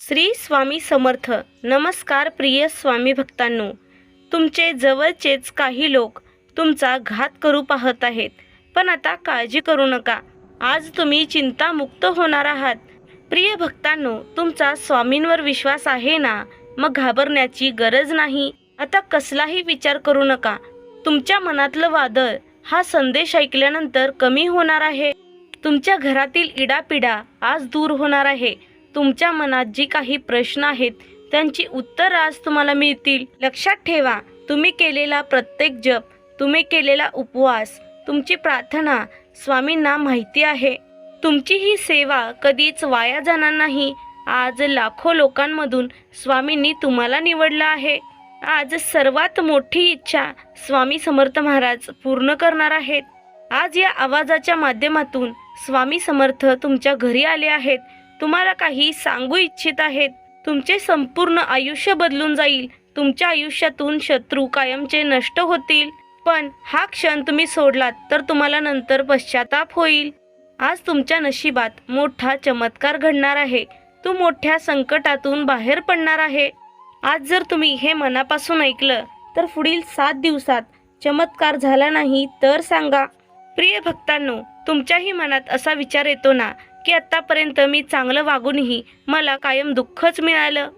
श्री स्वामी समर्थ. नमस्कार प्रिय स्वामी भक्तांनो, तुमचे जवळचेच काही लोक तुमचा घात करू पाहत आहेत. पण आता काळजी करू नका, आज तुम्ही चिंतामुक्त होणार आहात. प्रिय भक्तांनो, तुमचा स्वामींवर विश्वास आहे ना, मग घाबरण्याची गरज नाही. आता कसलाही विचार करू नका. तुमच्या मनातलं वादळ हा संदेश ऐकल्यानंतर कमी होणार आहे. तुमच्या घरातील इडापिडा आज दूर होणार आहे. तुमच्या मनात जी काही प्रश्न आहेत त्यांची उत्तर आज तुम्हाला मिळतील. लक्षात ठेवा, तुम्ही केलेला प्रत्येक जप, तुम्ही केलेला उपवास, तुमची प्रार्थना स्वामींना माहिती आहे. तुमची ही सेवा कधीच वाया जाणार नाही. आज लाखो लोकांमधून स्वामींनी तुम्हाला निवडलं आहे. आज सर्वात मोठी इच्छा स्वामी समर्थ महाराज पूर्ण करणार आहेत. आज या आवाजाच्या माध्यमातून स्वामी समर्थ तुमच्या घरी आले आहेत. तुम्हाला काही सांगू इच्छित आहेत. तुमचे संपूर्ण आयुष्य बदलून जाईल. तुमच्या आयुष्यातून शत्रू कायमचे नष्ट होतील. पण हा क्षण तुम्ही सोडलात तर तुम्हाला नंतर पश्चाताप होईल. आज तुमच्या नशिबात मोठा चमत्कार घडणार आहे. तू मोठ्या संकटातून बाहेर पडणार आहे. आज जर तुम्ही हे मनापासून ऐकलं तर पुढील 7 दिवसात चमत्कार झाला नाही तर सांगा. प्रिय भक्तांनो, तुमच्याही मनात असा विचार येतो ना की आत्तापर्यंत मी चांगलं वागूनही मला कायम दुःखच मिळालं.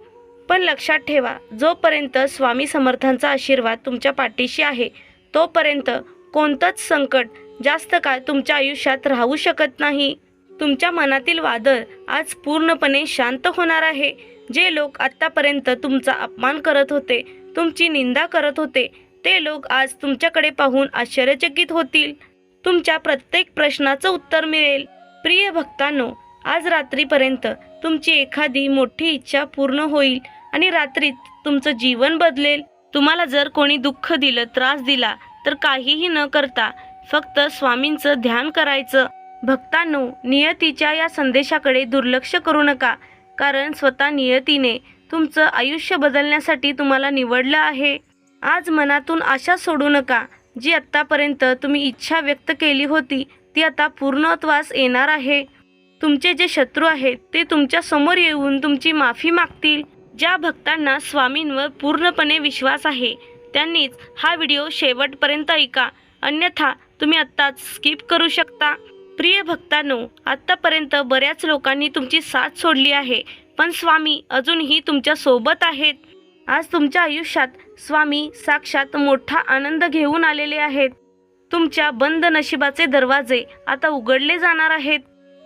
पण लक्षात ठेवा, जोपर्यंत स्वामी समर्थांचा आशीर्वाद तुमच्या पाठीशी आहे तोपर्यंत कोणतंच संकट जास्त काळ तुमच्या आयुष्यात राहू शकत नाही. तुमच्या मनातील वादळ आज पूर्णपणे शांत होणार आहे. जे लोक आत्तापर्यंत तुमचा अपमान करत होते, तुमची निंदा करत होते, ते लोक आज तुमच्याकडे पाहून आश्चर्यचकित होतील. तुमच्या प्रत्येक प्रश्नाचं उत्तर मिळेल. प्रिय भक्तांनो, आज रात्रीपर्यंत तुमची एखादी मोठी इच्छा पूर्ण होईल आणि रात्रीत तुमचं जीवन बदलेल. तुम्हाला जर कोणी दुःख दिलं, त्रास दिला तर काहीही न करता फक्त स्वामींचं ध्यान करायचं. भक्तांनो, नियतीच्या या संदेशाकडे दुर्लक्ष करू नका, कारण स्वतः नियतीने तुमचं आयुष्य बदलण्यासाठी तुम्हाला निवडलं आहे. आज मनातून आशा सोडू नका. जी आत्तापर्यंत तुम्ही इच्छा व्यक्त केली होती ती आता पूर्णत्वास येणार आहे. तुमचे जे शत्रू आहेत ते तुमच्या समोर येऊन तुमची माफी मागतील. ज्या भक्तांना स्वामींवर पूर्णपणे विश्वास आहे त्यांनीच हा व्हिडिओ शेवटपर्यंत ऐका, अन्यथा तुम्ही आत्ताच स्किप करू शकता. प्रिय भक्तांनो, आत्तापर्यंत बऱ्याच लोकांनी तुमची साथ सोडली आहे, पण स्वामी अजूनही तुमच्या सोबत आहेत. आज तुमच्या आयुष्यात स्वामी साक्षात मोठा आनंद घेऊन आलेले आहेत. तुमच्या बंद नशिबाचे दरवाजे आता उघडले जाणार आहेत.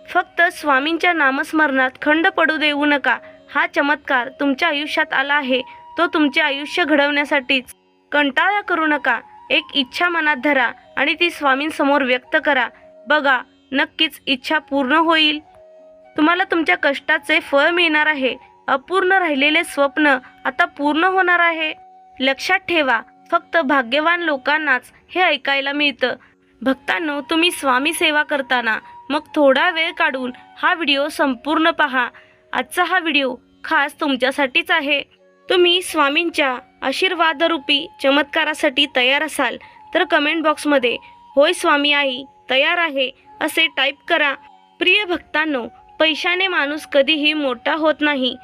फक्त स्वामींच्या नामस्मरणात खंड पडू देऊ नका. हा चमत्कार तुमच्या आयुष्यात आला आहे तो तुमचे आयुष्य घडवण्यासाठीच. कंटाळा करू नका. एक इच्छा मनात धरा आणि ती स्वामींसमोर व्यक्त करा. बघा, नक्कीच इच्छा पूर्ण होईल. तुम्हाला तुमच्या कष्टाचे फळ मिळणार आहे. अपूर्ण राहिलेले स्वप्न आता पूर्ण होणार आहे. लक्षात ठेवा, फक्त भाग्यवान लोकांनाच हे ऐकायला मिळतं. भक्तांनो, तुम्ही स्वामी सेवा करताना मग थोडा वेळ काढून हा व्हिडिओ संपूर्ण पहा. आजचा हा व्हिडिओ खास तुमच्यासाठीच आहे. तुम्ही स्वामींच्या आशीर्वादरूपी चमत्कारासाठी तयार असाल तर कमेंट बॉक्समध्ये होय स्वामी आई तयार आहे असे टाईप करा. प्रिय भक्तांनो, पैशाने माणूस कधीही मोठा होत नाही.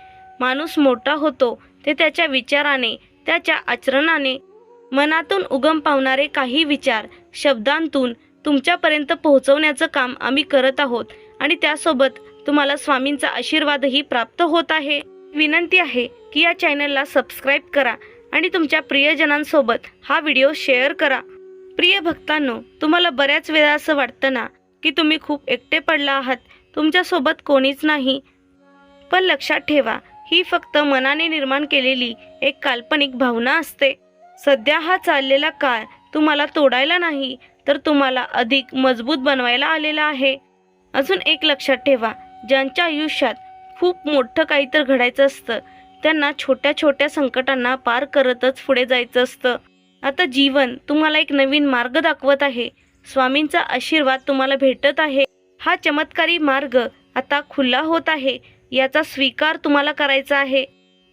माणूस मोठा होतो ते त्याच्या विचाराने, त्याच्या आचरणाने. मनातून उगम पावणारे काही विचार शब्दांतून तुमच्यापर्यंत पोहोचवण्याचं काम आम्ही करत आहोत आणि त्यासोबत तुम्हाला स्वामींचा आशीर्वादही प्राप्त होत आहे. विनंती आहे की या चॅनलला सबस्क्राईब करा आणि तुमच्या प्रियजनांसोबत हा व्हिडिओ शेअर करा. प्रिय भक्तांनो, तुम्हाला बऱ्याच वेळा असं वाटतं ना की तुम्ही खूप एकटे पडला आहात, तुमच्यासोबत कोणीच नाही. पण लक्षात ठेवा, ही फक्त मनाने निर्माण केलेली एक काल्पनिक भावना असते. सध्या हा चाललेला काळ तुम्हाला तोडायला नाही तर तुम्हाला अधिक मजबूत बनवायला आलेला आहे. अजून एक लक्षात ठेवा, ज्यांच्या आयुष्यात खूप मोठं काहीतरी घडायचं असतं त्यांना छोट्या छोट्या संकटांना पार करतच पुढे जायचं असतं. आता जीवन तुम्हाला एक नवीन मार्ग दाखवत आहे. स्वामींचा आशीर्वाद तुम्हाला भेटत आहे. हा चमत्कारी मार्ग आता खुला होत आहे. याचा स्वीकार तुम्हाला करायचा आहे.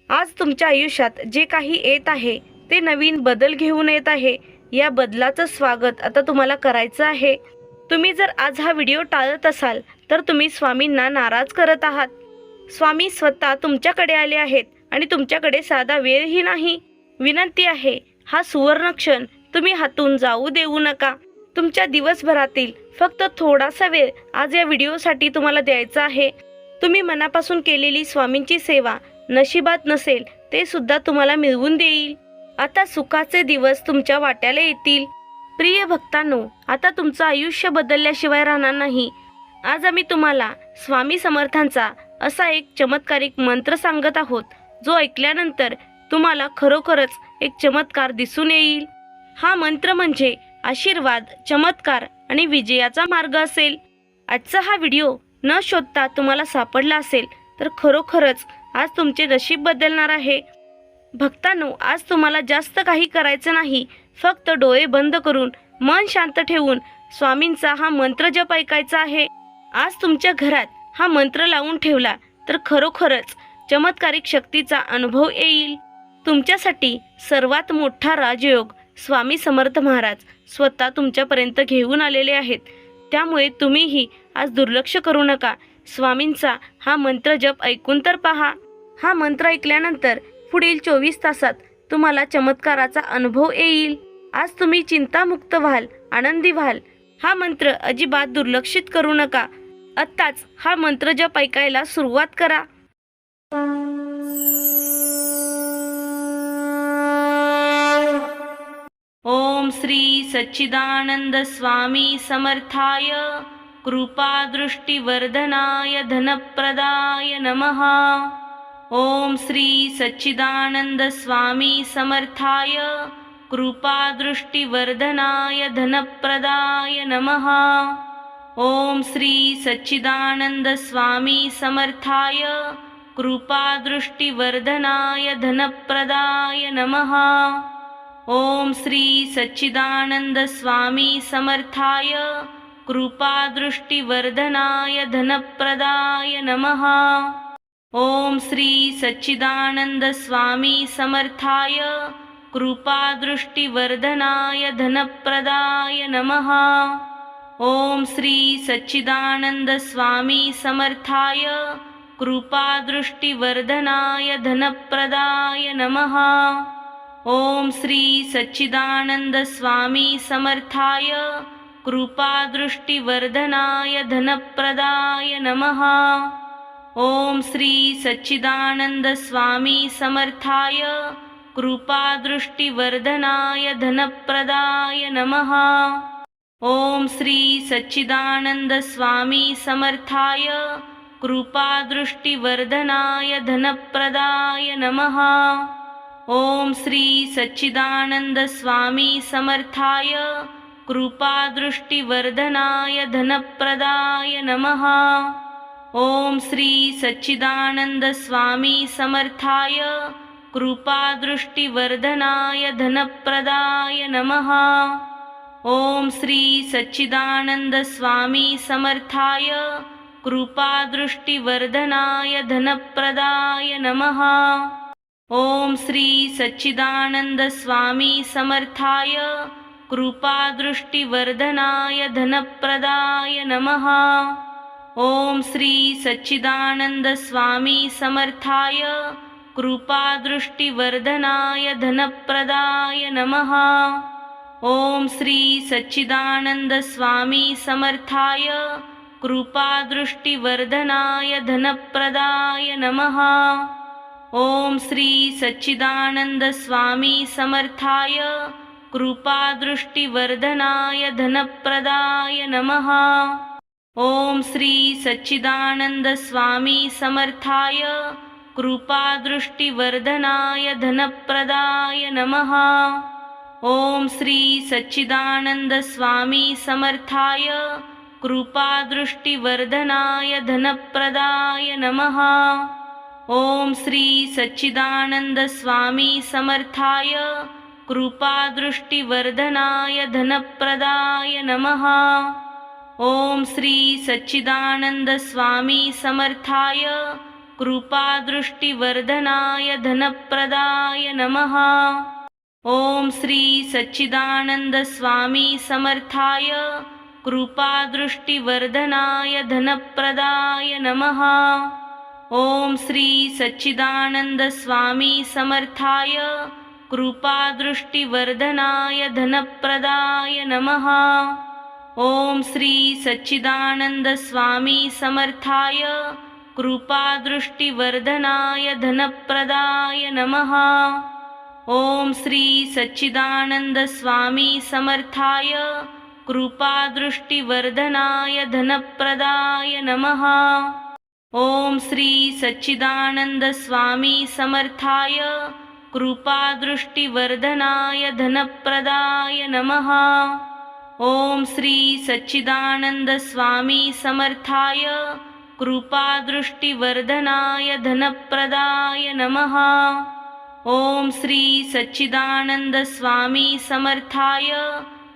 आज तुमच्या आयुष्यात जे काही येत आहे ते नवीन बदल घेऊन येत आहे. या बदलाचं स्वागत आता तुम्हाला करायचं आहे. तुम्ही जर आज हा व्हिडिओ टाळत असाल तर तुम्ही स्वामींना नाराज करत आहात. स्वामी स्वतः तुमच्याकडे आले आहेत आणि तुमच्याकडे साधा वेळही नाही. विनंती आहे, हा सुवर्ण क्षण तुम्ही हातून जाऊ देऊ नका. तुमच्या दिवसभरातील फक्त थोडासा वेळ आज या व्हिडिओसाठी तुम्हाला द्यायचा आहे. तुम्ही मनापासून केलेली स्वामींची सेवा नशिबात नसेल ते सुद्धा तुम्हाला मिळवून देईल. आता सुखाचे दिवस तुमच्या वाट्याला येतील. प्रिय भक्तांनो, आता तुमचं आयुष्य बदलल्याशिवाय राहणार नाही. आज आम्ही तुम्हाला स्वामी समर्थांचा असा एक चमत्कारिक मंत्र सांगत आहोत, जो ऐकल्यानंतर तुम्हाला खरोखरच एक चमत्कार दिसून येईल. हा मंत्र म्हणजे आशीर्वाद, चमत्कार आणि विजयाचा मार्ग असेल. आजचा हा व्हिडिओ न शोधता तुम्हाला सापडला असेल तर खरोखरच आज तुमचे नशीब बदलणार आहे. भक्तांनो, आज तुम्हाला जास्त काही करायचं नाही. फक्त डोळे बंद करून मन शांत ठेवून स्वामींचा हा मंत्र जप ऐकायचा आहे. आज तुमच्या घरात हा मंत्र लावून ठेवला तर खरोखरच चमत्कारिक शक्तीचा अनुभव येईल. तुमच्यासाठी सर्वात मोठा राजयोग स्वामी समर्थ महाराज स्वतः तुमच्यापर्यंत घेऊन आलेले आहेत. त्यामुळे तुम्हीही आज दुर्लक्ष करू नका. स्वामींचा हा मंत्र जप ऐकून तर पहा. हा मंत्र ऐकल्यानंतर पुढील 24 तासात तुम्हाला चमत्काराचा अनुभव येईल. आज तुम्ही चिंतामुक्त व्हाल, आनंदी व्हाल. हा मंत्र अजिबात दुर्लक्षित करू नका. आत्ताच हा मंत्र जप ऐकायला सुरुवात करा. ओम श्री सच्चिदानंद स्वामी समर्थाय कृपा दृष्टि वर्धनाय धनप्रदाय नमः. ओम श्री सच्चिदानंद स्वामी समर्थाय कृपा दृष्टि वर्धनाय धनप्रदाय नमः. ओम श्री सच्चिदानंद स्वामी समर्थाय कृपा दृष्टि वर्धनाय धनप्रदाय नमः. ओम श्री सच्चिदानंद स्वामी समर्थाय कृपा दृष्टि वर्धनाय धनप्रदाय नमः. ओम श्री सच्चिदानंद स्वामी समर्थाय कृपा दृष्टि वर्धनाय धनप्रदाय नमः. ओम श्री सच्चिदानंद स्वामी समर्थाय कृपा दृष्टि वर्धनाय धनप्रदाय नमः. ओम श्री सच्चिदानंद स्वामी समर्थाय कृपा दृष्टि वर्धनाय धनप्रदाय नमः. ओम श्री सच्चिदानंद स्वामी समर्थाय कृपा दृष्टि वर्धनाय धनप्रदाय नमः. ओम श्री सच्चिदानंद स्वामी समर्थाय कृपा दृष्टि वर्धनाय धनप्रदाय नमः. ओम श्री सच्चिदानंद स्वामी समर्थाय कृपा दृष्टि वर्धनाय धनप्रदाय नमः. ओम श्री सच्चिदानंद स्वामी समर्थाय कृपा दृष्टि वर्धनाय धनप्रदाय नमः. ओम श्री सच्चिदानंद स्वामी समर्थाय कृपा दृष्टि वर्धनाय धनप्रदाय नमः. ओम श्री सच्चिदानंद स्वामी समर्थाय कृपा दृष्टि वर्धनाय धनप्रदाय नमः. ओम श्री सच्चिदानंद स्वामी समर्थाय कृपा दृष्टि वर्धनाय धनप्रदाय नमः. ओम श्री सच्चिदानंद स्वामी समर्थाय कृपा दृष्टि वर्धनाय धनप्रदाय नमः. ओम श्री सच्चिदानंद स्वामी समर्थाय कृपा दृष्टि वर्धनाय धनप्रदाय नमः. ओम श्री सच्चिदानंद स्वामी समर्थाय कृपा दृष्टि वर्धनाय धनप्रदाय नमः. ओम श्री सच्चिदानंद स्वामी समर्थाय कृपा दृष्टि वर्धनाय धनप्रदाय नमः. ओम श्री सच्चिदानंद स्वामी समर्थाय कृपा दृष्टि वर्धनाय धनप्रदाय नमः. ओम श्री सच्चिदानंद स्वामी समर्थाय कृपा दृष्टि वर्धनाय धनप्रदाय नमः. ओम श्री सच्चिदानंद स्वामी समर्थाय कृपा दृष्टि वर्धनाय धनप्रदाय नमः. ओम श्री सच्चिदानंद स्वामी समर्थाय कृपादृष्टिवर्धनाय धनप्रदाय नमः। ओम श्री सच्चिदानंद स्वामी समर्थाय कृपादृष्टिवर्धनाय धनप्रदाय नमः। ओम श्री सच्चिदानंद स्वामी समर्थाय कृपादृष्टिवर्धनाय धनप्रदाय नमः। ओम श्री सच्चिदानंद स्वामी समर्थाय कृपादृष्टिवर्धनाय धनप्रदाय नमः। ओम श्री सच्चिदानंद स्वामी समर्थाय कृपादृष्टिवर्धनाय धनप्रदाय नमः। ओम श्री सच्चिदानंद स्वामी समर्थाय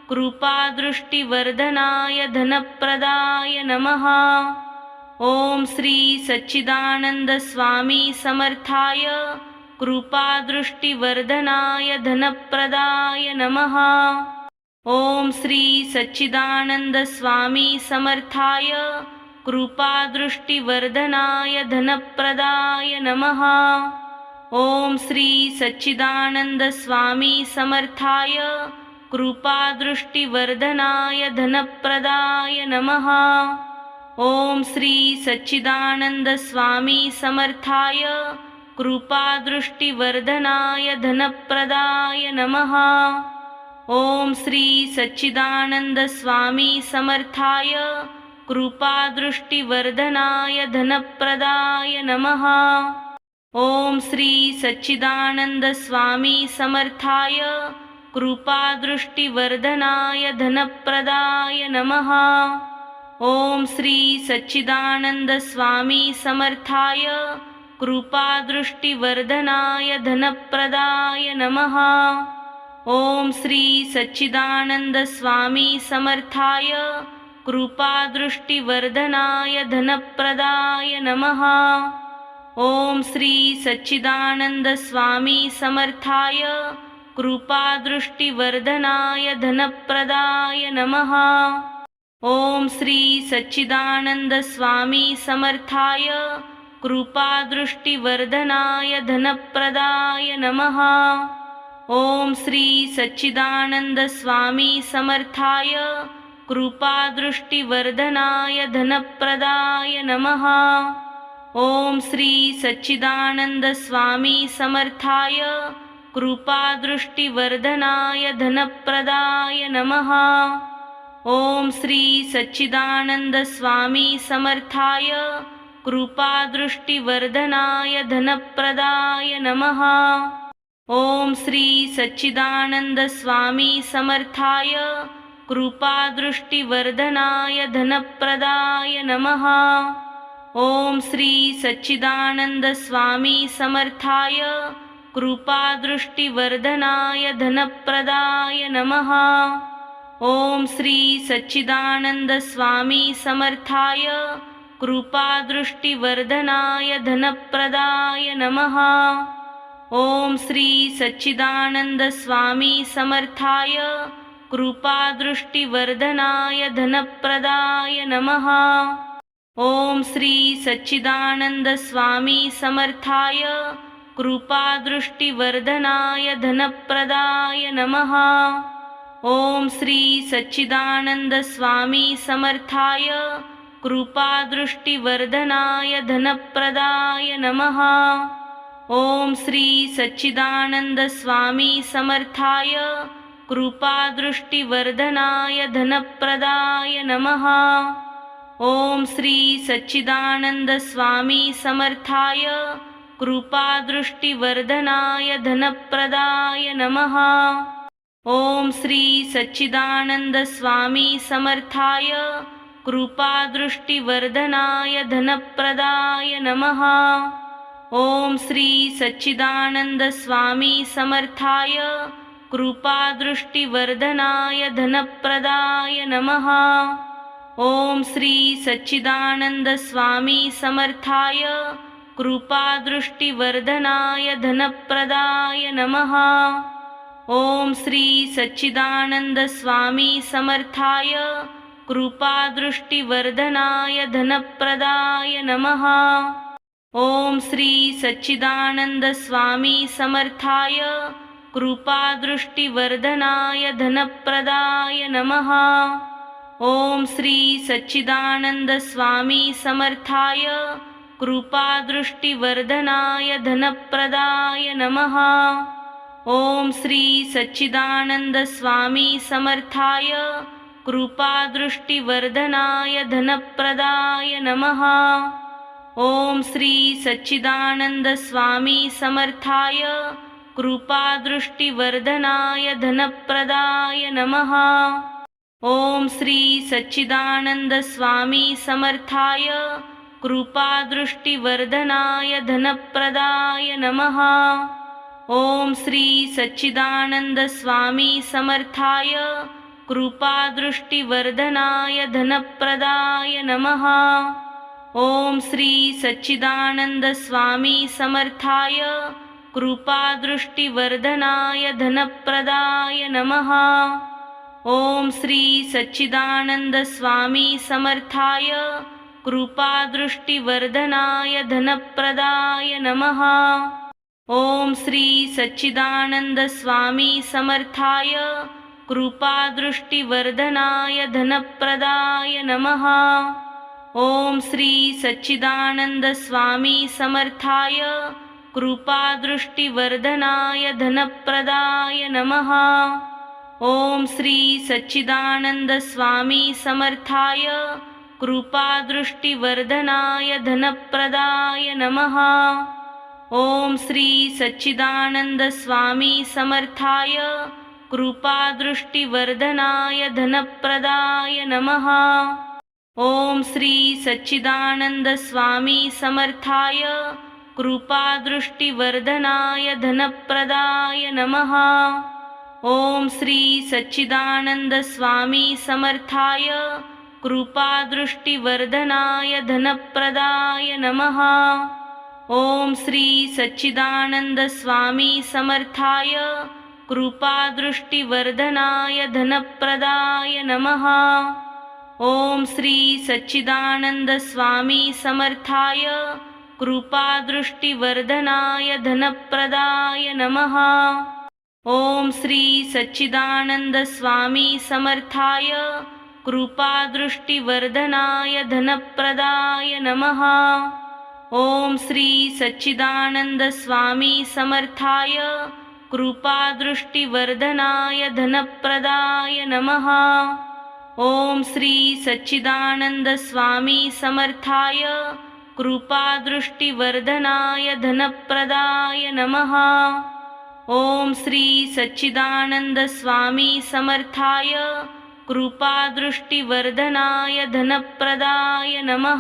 कृपादृष्टिवर्धनाय धनप्रदाय नमः। ओम श्री सच्चिदानंद स्वामी समर्थाय कृपादृष्टिवर्धनाय धनप्रदाय नमः। ओम श्री सच्चिदानंद स्वामी समर्थाय कृपादृष्टिवर्धनाय धनप्रदाय नमः। ओम श्री सच्चिदानंद स्वामी समर्थाय कृपादृष्टिवर्धनाय धनप्रदाय नमः। ओम श्री सच्चिदानंद स्वामी समर्थाय कृपादृष्टिवर्धनाय धनप्रदाय नमः। ओम श्री सच्चिदानंद स्वामी समर्थाय कृपादृष्टिवर्धनाय धनप्रदाय नमः। ओम श्री सच्चिदानंद स्वामी समर्थाय कृपादृष्टिवर्धनाय धनप्रदाय नमः। ओम श्री सच्चिदानंद स्वामी समर्थाय कृपादृष्टिवर्धनाय धनप्रदाय नमः। ओम श्री सच्चिदानंद स्वामी समर्थाय कृपादृष्टिवर्धनाय धनप्रदाय नमः। ओम श्री सच्चिदानंद स्वामी समर्थाय कृपादृष्टिवर्धनाय धनप्रदाय नमः। ओम श्री सच्चिदानंद स्वामी समर्थाय कृपादृष्टिवर्धनाय धनप्रदाय नमः। ओम श्री सच्चिदानंद स्वामी समर्थाय कृपादृष्टिवर्धनाय धनप्रदाय नमः। ओम श्री सच्चिदानंद स्वामी समर्थाय कृपादृष्टिवर्धनाय धनप्रदाय नमः। ओम श्री सच्चिदानंद स्वामी समर्थाय कृपादृष्टिवर्धनाय धनप्रदाय नमः। ओम श्री सच्चिदानंद स्वामी समर्थाय कृपादृष्टिवर्धनाय धनप्रदाय नमः। ओम श्री सच्चिदानंद स्वामी समर्थाय कृपादृष्टिवर्धनाय धनप्रदाय नमः। ओम श्री सच्चिदानंद स्वामी समर्थाय कृपादृष्टिवर्धनाय धनप्रदाय नमः। ओम श्री सच्चिदानंद स्वामी समर्थाय कृपादृष्टिवर्धनाय धनप्रदाय नमः। ओम श्री सच्चिदानंद स्वामी समर्थाय कृपादृष्टिवर्धनाय धनप्रदाय नमः। ओम श्री सच्चिदानंद स्वामी समर्थाय कृपादृष्टिवर्धनाय धनप्रदाय नमः। ओम श्री सच्चिदानंद स्वामी समर्थाय कृपादृष्टिवर्धनाय धनप्रदाय नमः। ओम श्री सच्चिदानंद स्वामी समर्थाय कृपादृष्टिवर्धनाय धनप्रदाय नमः। ओम श्री सच्चिदानंद स्वामी समर्थाय कृपादृष्टिवर्धनाय धनप्रदाय नमः। ओम श्री सच्चिदानंद स्वामी समर्थाय कृपादृष्टिवर्धनाय धनप्रदाय नमः। ओम श्री सच्चिदानंद स्वामी समर्थाय कृपादृष्टिवर्धनाय धनप्रदाय नमः। ओम श्री सच्चिदानंद स्वामी समर्थाय कृपादृष्टिवर्धनाय धनप्रदाय नमः। ओम श्री सच्चिदानंद स्वामी समर्थाय कृपादृष्टिवर्धनाय धनप्रदाय नमः। ओम श्री सच्चिदानंद स्वामी समर्थाय कृपादृष्टिवर्धनाय धनप्रदाय नमः। ओम श्री सच्चिदानंद स्वामी समर्थाय कृपादृष्टिवर्धनाय धनप्रदाय नमः। ओम श्री सच्चिदानंद स्वामी समर्थाय कृपादृष्टिवर्धनाय धनप्रदाय नमः। ओम श्री सच्चिदानंद स्वामी समर्थाय कृपादृष्टिवर्धनाय धनप्रदाय नमः। ओम श्री सच्चिदानंद स्वामी समर्थाय कृपादृष्टिवर्धनाय धनप्रदाय नमः। ओम श्री सच्चिदानंद स्वामी समर्थाय कृपादृष्टिवर्धनाय धनप्रदाय नमः। ओम श्री सच्चिदानंद स्वामी समर्थाय कृपादृष्टिवर्धनाय धनप्रदाय नमः। ओम श्री सच्चिदानंद स्वामी समर्थाय कृपादृष्टिवर्धनाय धनप्रदाय नमः। ओम श्री सच्चिदानंद स्वामी समर्थाय कृपादृष्टिवर्धनाय धनप्रदाय नमः। ओम श्री सच्चिदानंद स्वामी समर्थाय कृपादृष्टिवर्धनाय धनप्रदाय नमः। ओम श्री सच्चिदानंद स्वामी समर्थाय कृपादृष्टिवर्धनाय धनप्रदाय नमः। ओम श्री सच्चिदानंद स्वामी समर्थाय कृपादृष्टिवर्धनाय धनप्रदाय नमः। ओम श्री सच्चिदानंद स्वामी समर्थाय कृपादृष्टिवर्धनाय धनप्रदाय नमः। ओम श्री सच्चिदानंद स्वामी समर्थाय कृपादृष्टिवर्धनाय धनप्रदाय नमः। ओम श्री सच्चिदानंद स्वामी समर्थाय कृपादृष्टिवर्धनाय धनप्रदाय नमः। ओम श्री सच्चिदानंद स्वामी समर्थाय कृपादृष्टिवर्धनाय धनप्रदाय नमः। ओम श्री सच्चिदानंद स्वामी समर्थाय कृपादृष्टिवर्धनाय धनप्रदाय नमः। ओम श्री सच्चिदानंद स्वामी समर्थाय कृपादृष्टिवर्धनाय धनप्रदाय नमः। ओम श्री सच्चिदानंद स्वामी समर्थाय कृपादृष्टिवर्धनाय धनप्रदाय नमः।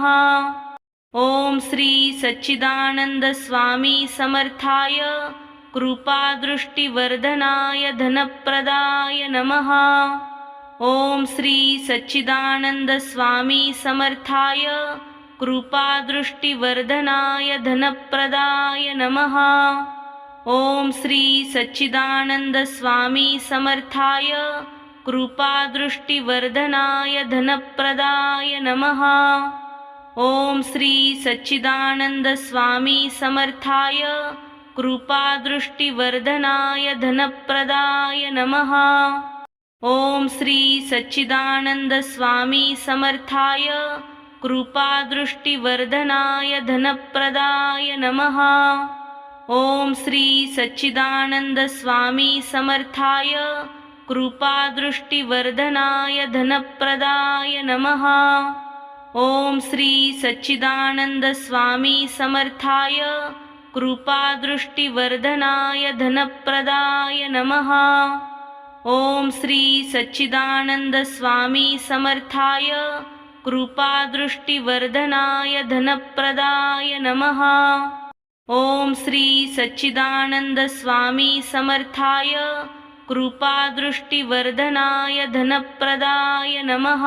ओम श्री सच्चिदानंद स्वामी समर्थाय कृपादृष्टिवर्धनाय धनप्रदाय नमः। ओम श्री सच्चिदानंद स्वामी समर्थाय कृपादृष्टिवर्धनाय धनप्रदाय नमः। ओम श्री सच्चिदानंद स्वामी समर्थाय कृपादृष्टिवर्धनाय धनप्रदाय नमः। ओम श्री सच्चिदानंद स्वामी समर्थाय कृपादृष्टिवर्धनाय धनप्रदाय नमः। ओम श्री सच्चिदानंद स्वामी समर्थाय कृपादृष्टिवर्धनाय धनप्रदाय नमः। ओम श्री सच्चिदानंद स्वामी समर्थाय कृपादृष्टिवर्धनाय धनप्रदाय नमः। ओम श्री सच्चिदानंद स्वामी समर्थाय कृपादृष्टिवर्धनाय धनप्रदाय नमः। ओम श्री सच्चिदानंद स्वामी समर्थाय कृपादृष्टिवर्धनाय धनप्रदाय नमः। ओम श्री सच्चिदानंद स्वामी समर्थाय कृपादृष्टिवर्धनाय धनप्रदाय नमः।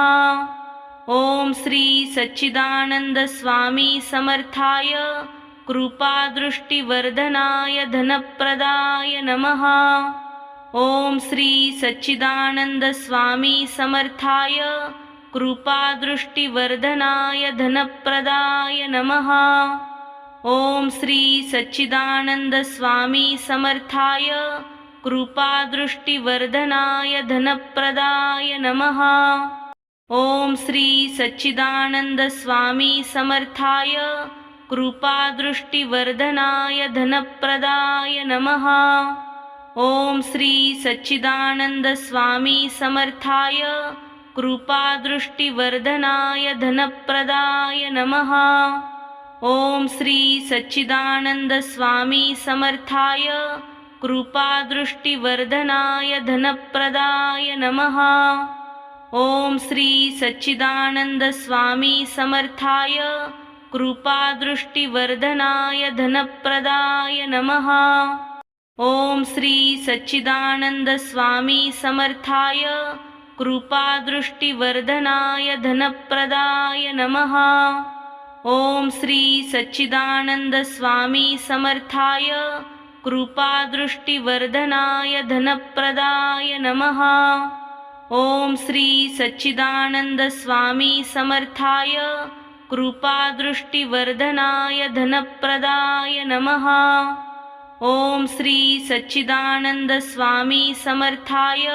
ओम श्री सच्चिदानंद स्वामी समर्थाय कृपादृष्टिवर्धनाय धनप्रदाय नमः। ओम श्री सच्चिदानंद स्वामी समर्थाय कृपादृष्टिवर्धनाय धनप्रदाय नमः। ओम श्री सच्चिदानंद स्वामी समर्थाय कृपादृष्टिवर्धनाय धनप्रदाय नमः। ओम श्री सच्चिदानंद स्वामी समर्थाय कृपादृष्टिवर्धनाय धनप्रदाय नमः। ओम श्री सच्चिदानंद स्वामी समर्थाय कृपादृष्टिवर्धनाय धनप्रदाय नमः। ओम श्री सच्चिदानंद स्वामी समर्थाय कृपादृष्टिवर्धनाय धनप्रदाय नमः। ओम श्री सच्चिदानंद स्वामी समर्थाय कृपादृष्टिवर्धनाय धनप्रदाय नमः। ओम श्री सच्चिदानंद स्वामी समर्थाय कृपादृष्टिवर्धनाय धनप्रदाय नमः। ओम श्री सच्चिदानंद स्वामी समर्थाय कृपादृष्टिवर्धनाय धनप्रदाय नमः। ओम श्री सच्चिदानंद स्वामी समर्थाय कृपादृष्टिवर्धनाय धनप्रदाय नमः। ओम श्री सच्चिदानंद स्वामी समर्थाय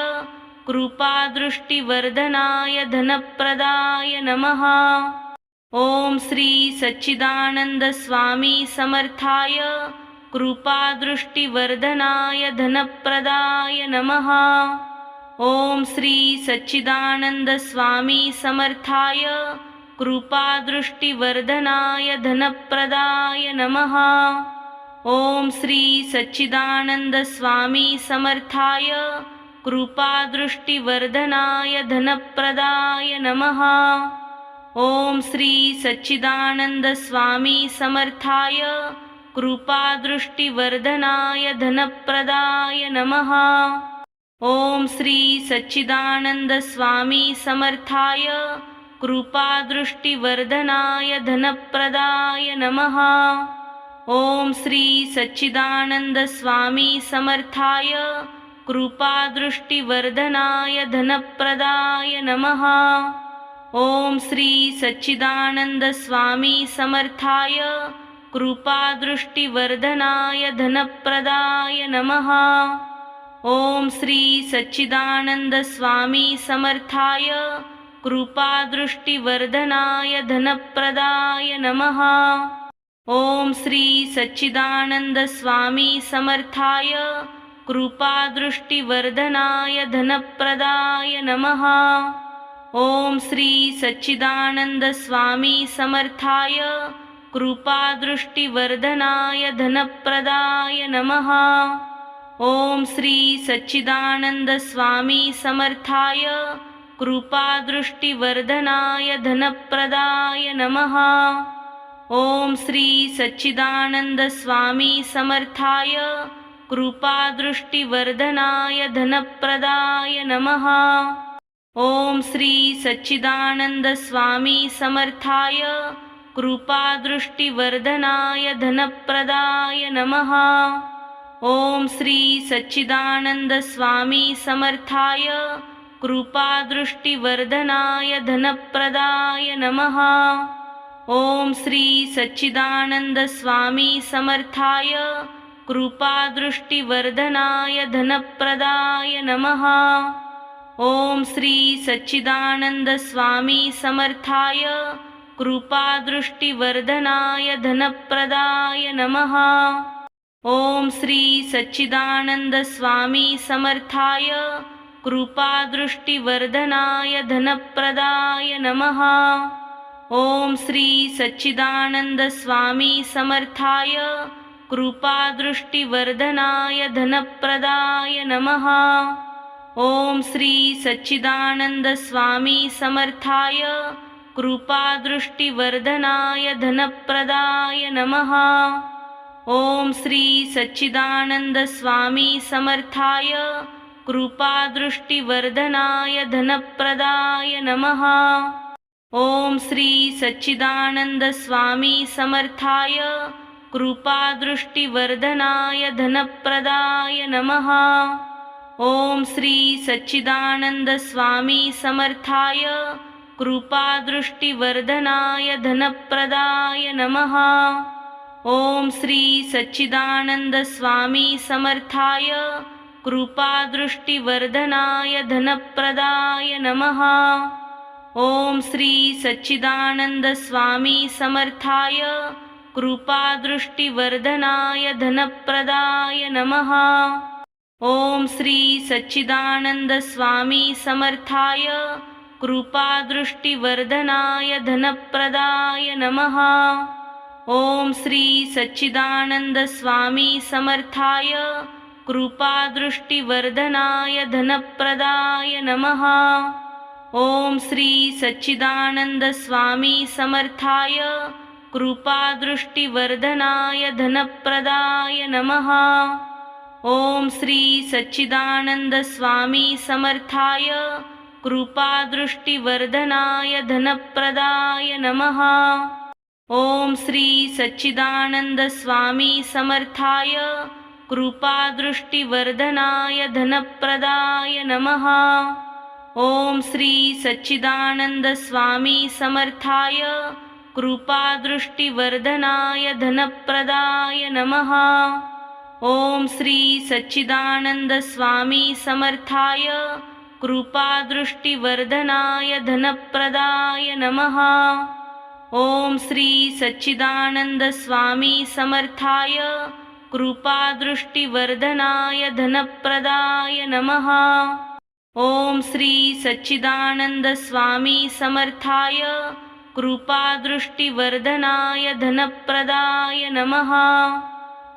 कृपादृष्टिवर्धनाय धनप्रदाय नमः। ओम श्री सच्चिदानंद स्वामी समर्थाय कृपादृष्टिवर्धनाय धनप्रदाय नमः। ओम श्री सच्चिदानंद स्वामी समर्थाय कृपादृष्टिवर्धनाय धनप्रदाय नमः। ओम श्री सच्चिदानंद स्वामी समर्थाय कृपादृष्टिवर्धनाय धनप्रदाय नमः। ओम श्री सच्चिदानंद स्वामी समर्थाय कृपादृष्टिवर्धनाय धनप्रदाय नमः। ओम श्री सच्चिदानंद स्वामी समर्थाय कृपादृष्टिवर्धनाय धनप्रदाय नमः। ओम श्री सच्चिदानंद स्वामी समर्थाय कृपादृष्टिवर्धनाय धनप्रदाय नमः। ओम श्री सच्चिदानंद स्वामी समर्थाय कृपादृष्टिवर्धनाय धनप्रदाय नमः। ओम श्री सच्चिदानंद स्वामी समर्थाय कृपादृष्टिवर्धनाय धनप्रदाय नमः। ओम श्री सच्चिदानंद स्वामी समर्थाय कृपादृष्टिवर्धनाय धनप्रदाय नमः। ओम श्री सच्चिदानंद स्वामी समर्थाय कृपादृष्टिवर्धनाय धनप्रदाय नमः। ओम श्री सच्चिदानंद स्वामी समर्थाय कृपादृष्टिवर्धनाय धनप्रदाय नमः। ओम श्री सच्चिदानंद स्वामी समर्थाय कृपादृष्टिवर्धनाय धनप्रदाय नमः। ओम श्री सच्चिदानंद स्वामी समर्थाय कृपादृष्टिवर्धनाय धनप्रदाय नमः। ओम श्री सच्चिदानंद स्वामी समर्थाय कृपादृष्टिवर्धनाय धनप्रदाय नमः। ओम श्री सच्चिदानंद स्वामी समर्थाय कृपादृष्टिवर्धनाय धनप्रदाय नमः। ओम श्री सच्चिदानंद स्वामी समर्थाय कृपादृष्टिवर्धनाय धनप्रदाय नमः। ओम श्री सच्चिदानंद स्वामी समर्थाय कृपादृष्टिवर्धनाय धनप्रदाय नमः। ओम श्री सच्चिदानंद स्वामी समर्थाय कृपादृष्टिवर्धनाय धनप्रदाय नमः। ओम श्री सच्चिदानंद स्वामी समर्थाय कृपादृष्टिवर्धनाय धनप्रदाय नमः। ओम श्री सच्चिदानंद स्वामी समर्थाय कृपादृष्टिवर्धनाय धनप्रदाय नमः। ओम श्री सच्चिदानंद स्वामी समर्थाय कृपादृष्टिवर्धनाय धनप्रदाय नमः। ओम श्री सच्चिदानंद स्वामी समर्थाय कृपादृष्टिवर्धनाय धनप्रदाय नमः। ओम श्री सच्चिदानंद स्वामी समर्थाय कृपादृष्टिवर्धनाय धनप्रदाय नमः। ओम श्री सच्चिदानंद स्वामी समर्थाय कृपादृष्टिवर्धनाय धनप्रदाय नमः। ओम श्री सच्चिदानंद स्वामी समर्थाय कृपादृष्टिवर्धनाय धनप्रदाय नमः। ओम श्री सच्चिदानंद स्वामी समर्थाय कृपादृष्टिवर्धनाय धनप्रदाय नमः। ओम श्री सच्चिदानंद स्वामी समर्थाय कृपादृष्टिवर्धनाय धनप्रदाय नमः। ओम श्री सच्चिदानंद स्वामी समर्थाय कृपादृष्टिवर्धनाय धनप्रदाय नमः। ओम श्री सच्चिदानंद स्वामी समर्थाय कृपादृष्टिवर्धनाय धनप्रदाय नमः। ओम श्री सच्चिदानंद स्वामी समर्थाय कृपादृष्टिवर्धनाय धनप्रदाय नमः। ओम श्री सच्चिदानंद स्वामी समर्थाय कृपादृष्टिवर्धनाय धनप्रदाय नमः। ओम श्री सच्चिदानंद स्वामी समर्थाय कृपादृष्टिवर्धनाय धनप्रदाय नमः। ओम श्री सच्चिदानंद स्वामी समर्थाय कृपादृष्टिवर्धनाय धनप्रदाय नमः।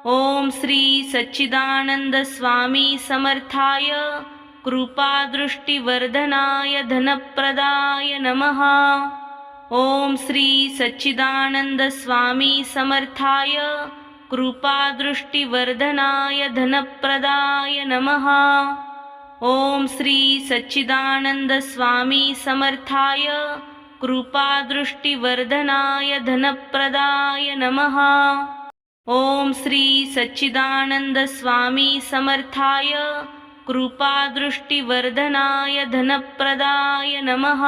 ओम श्री सच्चिदानंद स्वामी समर्थाय कृपादृष्टिवर्धनाय धनप्रदाय नमः। ओम श्री सच्चिदानंद स्वामी समर्थाय कृपादृष्टिवर्धनाय धनप्रदाय नमः। ओम श्री सच्चिदानंद स्वामी समर्थाय कृपादृष्टिवर्धनाय धनप्रदाय नमः। ओम श्री सच्चिदानंद स्वामी समर्थाय कृपादृष्टिवर्धनाय धनप्रदाय नमः।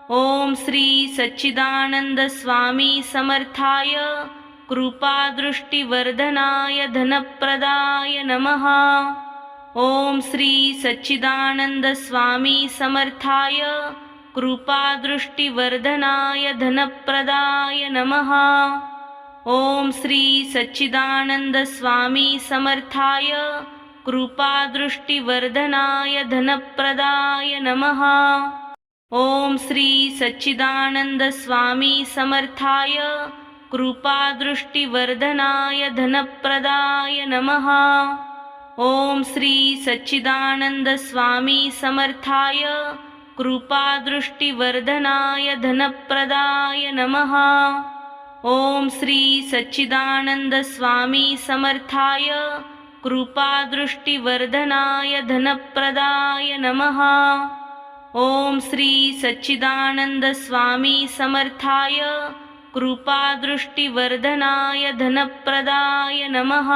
ओम श्री सच्चिदानंद स्वामी समर्थाय कृपादृष्टिवर्धनाय धनप्रदाय नमः। ओम श्री सच्चिदानंद स्वामी समर्थाय कृपादृष्टिवर्धनाय धनप्रदाय नमः। ओम श्री सच्चिदानंद स्वामी समर्थाय कृपादृष्टिवर्धनाय धनप्रदाय नमः। ओम श्री सच्चिदानंद स्वामी समर्थाय कृपादृष्टिवर्धनाय धनप्रदाय नमः। ओम श्री सच्चिदानंद स्वामी समर्थाय कृपादृष्टिवर्धनाय धनप्रदाय नमः। ओम श्री सच्चिदानंद स्वामी समर्थाय कृपादृष्टिवर्धनाय धनप्रदाय नमः। ओम श्री सच्चिदानंद स्वामी समर्थाय कृपादृष्टिवर्धनाय धनप्रदाय नमः।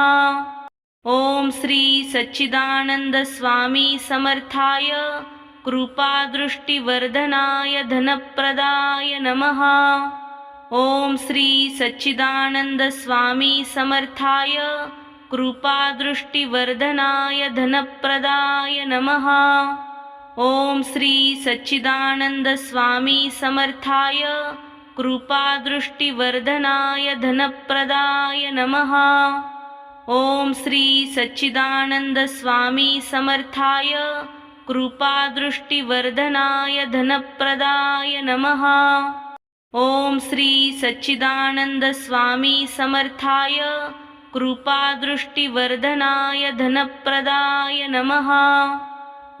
ओम श्री सच्चिदानंद स्वामी समर्थाय कृपादृष्टिवर्धनाय धनप्रदाय नमः। ओम श्री सच्चिदानंद स्वामी समर्थाय कृपादृष्टिवर्धनाय धनप्रदाय नमः। ओम श्री सच्चिदानंद स्वामी समर्थाय कृपादृष्टिवर्धनाय धनप्रदाय नमः। ओम श्री सच्चिदानंद स्वामी समर्थाय कृपादृष्टिवर्धनाय धनप्रदाय नमः। ओम श्री सच्चिदानंद स्वामी समर्थाय कृपादृष्टिवर्धनाय धनप्रदाय नमः।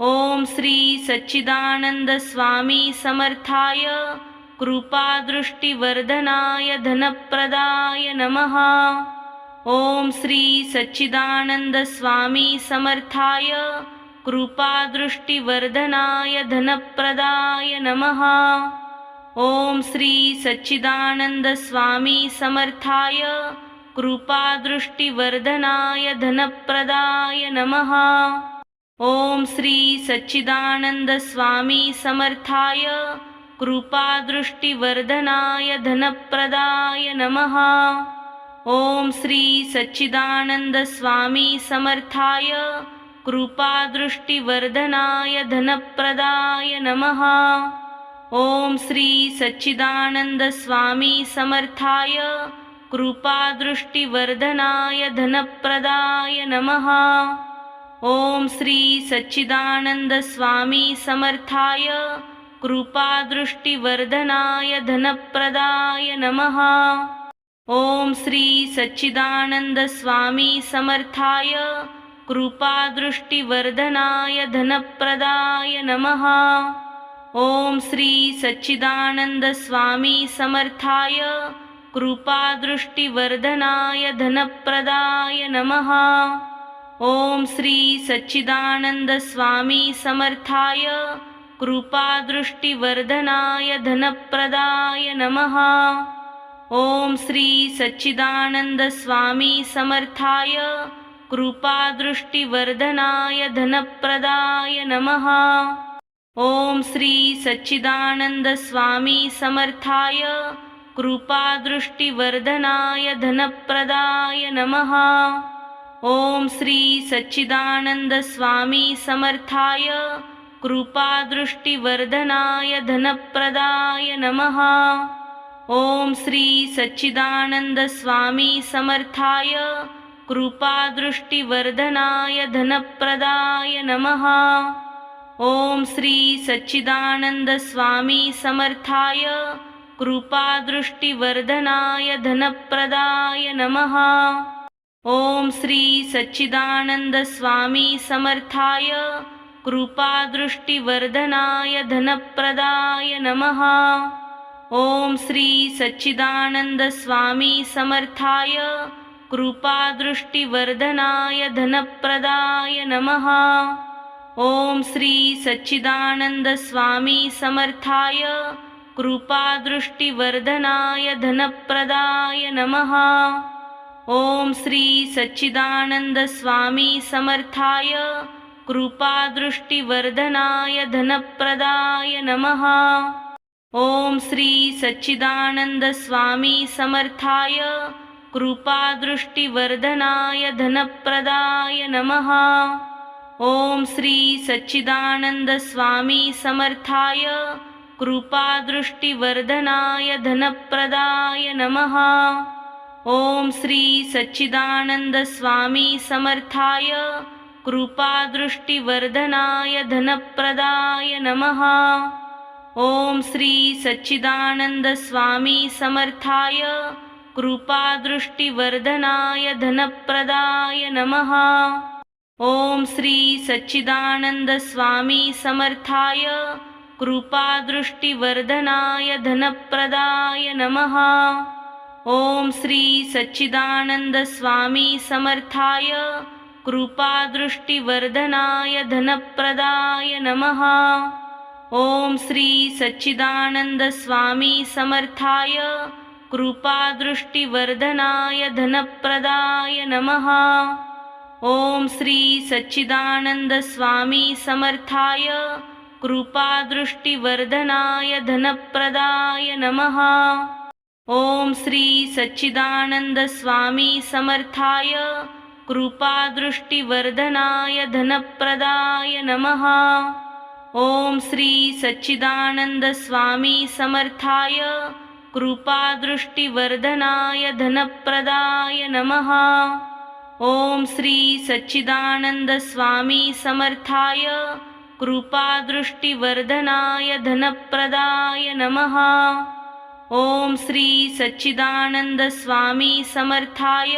ओम श्री सच्चिदानंद स्वामी समर्थाय कृपादृष्टिवर्धनाय धनप्रदाय नमः। ओम श्री सच्चिदानंद स्वामी समर्थाय कृपादृष्टिवर्धनाय धनप्रदाय नमः। ओम श्री सच्चिदानंद स्वामी समर्थाय कृपादृष्टिवर्धनाय धनप्रदाय नमः। ओम श्री सच्चिदानंद स्वामी समर्थाय कृपादृष्टिवर्धनाय धनप्रदाय नमः। ओम श्री सच्चिदानंद स्वामी समर्थाय कृपादृष्टिवर्धनाय धनप्रदाय नमः। ओम श्री सच्चिदानंद स्वामी समर्थाय कृपादृष्टिवर्धनाय धनप्रदाय नमः। ओम श्री सच्चिदानंद स्वामी समर्थाय कृपादृष्टिवर्धनाय धनप्रदाय नमः। ओम श्री सच्चिदानंद स्वामी समर्थाय कृपादृष्टिवर्धनाय धनप्रदाय नमः। ओम श्री सच्चिदानंद स्वामी समर्थाय कृपादृष्टिवर्धनाय धनप्रदाय नमः। ओम श्री सच्चिदानंद स्वामी समर्थाय कृपादृष्टिवर्धनाय धनप्रदाय नमः। ओम श्री सच्चिदानंद स्वामी समर्थाय कृपादृष्टिवर्धनाय धनप्रदाय नमः। ओम श्री सच्चिदानंद स्वामी समर्थाय कृपादृष्टिवर्धनाय धनप्रदाय नमः। ओम श्री सच्चिदानंद स्वामी समर्थाय कृपादृष्टिवर्धनाय धनप्रदाय नमः। ओम श्री सच्चिदानंद स्वामी समर्थाय कृपादृष्टिवर्धनाय धनप्रदाय नमः। ओम श्री सच्चिदानंद स्वामी समर्थाय कृपादृष्टिवर्धनाय धनप्रदाय नमः। ओम श्री सच्चिदानंद स्वामी समर्थाय कृपादृष्टिवर्धनाय धनप्रदाय नमः। ओम श्री सच्चिदानंद स्वामी समर्थाय कृपादृष्टिवर्धनाय धनप्रदाय नमः। ओम श्री सच्चिदानंद स्वामी समर्थाय कृपादृष्टिवर्धनाय धनप्रदाय नमः। ओम श्री सच्चिदानंद स्वामी समर्थाय कृपादृष्टिवर्धनाय धनप्रदाय नमः। ओम श्री सच्चिदानंद स्वामी समर्थाय कृपादृष्टिवर्धनाय धनप्रदाय नमः। ओम श्री सच्चिदानंद स्वामी समर्थाय कृपादृष्टिवर्धनाय धनप्रदाय नमः। ओम श्री सच्चिदानंद स्वामी समर्थाय कृपादृष्टिवर्धनाय धनप्रदाय नमः। ओम श्री सच्चिदानंद स्वामी समर्थाय कृपादृष्टिवर्धनाय धनप्रदाय नमः। ओम श्री सच्चिदानंद स्वामी समर्थाय कृपादृष्टिवर्धनाय धनप्रदाय नमः। ओम श्री सच्चिदानंद स्वामी समर्थाय कृपादृष्टिवर्धनाय धनप्रदाय नमः। ओम श्री सच्चिदानंद स्वामी समर्थाय कृपादृष्टिवर्धनाय धनप्रदाय नमः। ओम श्री सच्चिदानंद स्वामी समर्थाय कृपादृष्टिवर्धनाय धनप्रदाय नमः। ओम श्री सच्चिदानंद स्वामी समर्थाय कृपादृष्टिवर्धनाय धनप्रदाय नमः। ओम श्री सच्चिदानंद स्वामी समर्थाय कृपादृष्टिवर्धनाय धनप्रदाय नमः। ओम श्री सच्चिदानंद स्वामी समर्थाय कृपादृष्टिवर्धनाय धनप्रदाय नमः। ओम श्री सच्चिदानंद स्वामी समर्थाय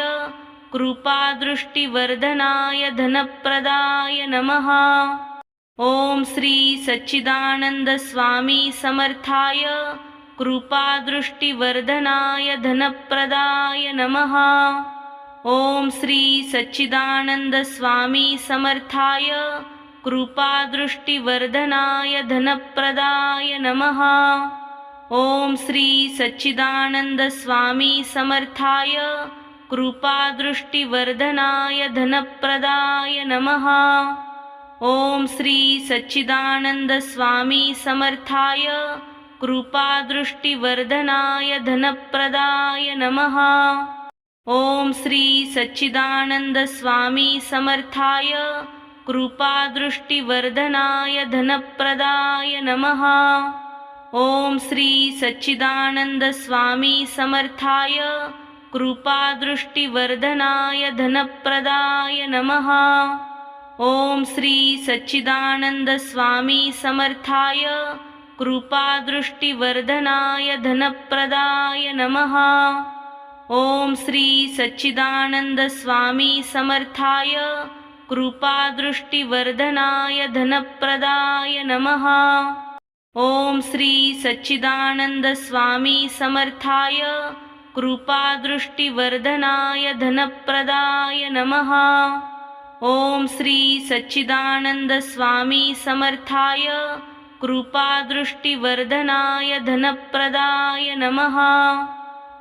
कृपादृष्टिवर्धनाय धनप्रदाय नमः। ओम श्री सच्चिदानंद स्वामी समर्थाय कृपादृष्टिवर्धनाय धनप्रदाय नमः। ओम श्री सच्चिदानंद स्वामी समर्थाय कृपादृष्टिवर्धनाय धनप्रदाय नमः। ओम श्री सच्चिदानंद स्वामी समर्थाय कृपादृष्टिवर्धनाय धनप्रदाय नमः। ओम श्री सच्चिदानंद स्वामी समर्थाय कृपादृष्टिवर्धनाय धनप्रदाय नमः। ओम श्री सच्चिदानंद स्वामी समर्थाय कृपादृष्टिवर्धनाय धनप्रदाय नमः। ओम श्री सच्चिदानंद स्वामी समर्थाय कृपादृष्टिवर्धनाय धनप्रदाय नमः। ओम श्री सच्चिदानंद स्वामी समर्थाय कृपादृष्टिवर्धनाय धनप्रदाय नमः। ओम श्री सच्चिदानंद स्वामी समर्थाय कृपादृष्टिवर्धनाय धनप्रदाय नमः। ओम श्री सच्चिदानंद स्वामी समर्थाय कृपादृष्टिवर्धनाय धनप्रदाय नमः। ओम श्री सच्चिदानंद स्वामी समर्थाय कृपादृष्टिवर्धनाय धनप्रदाय नमः।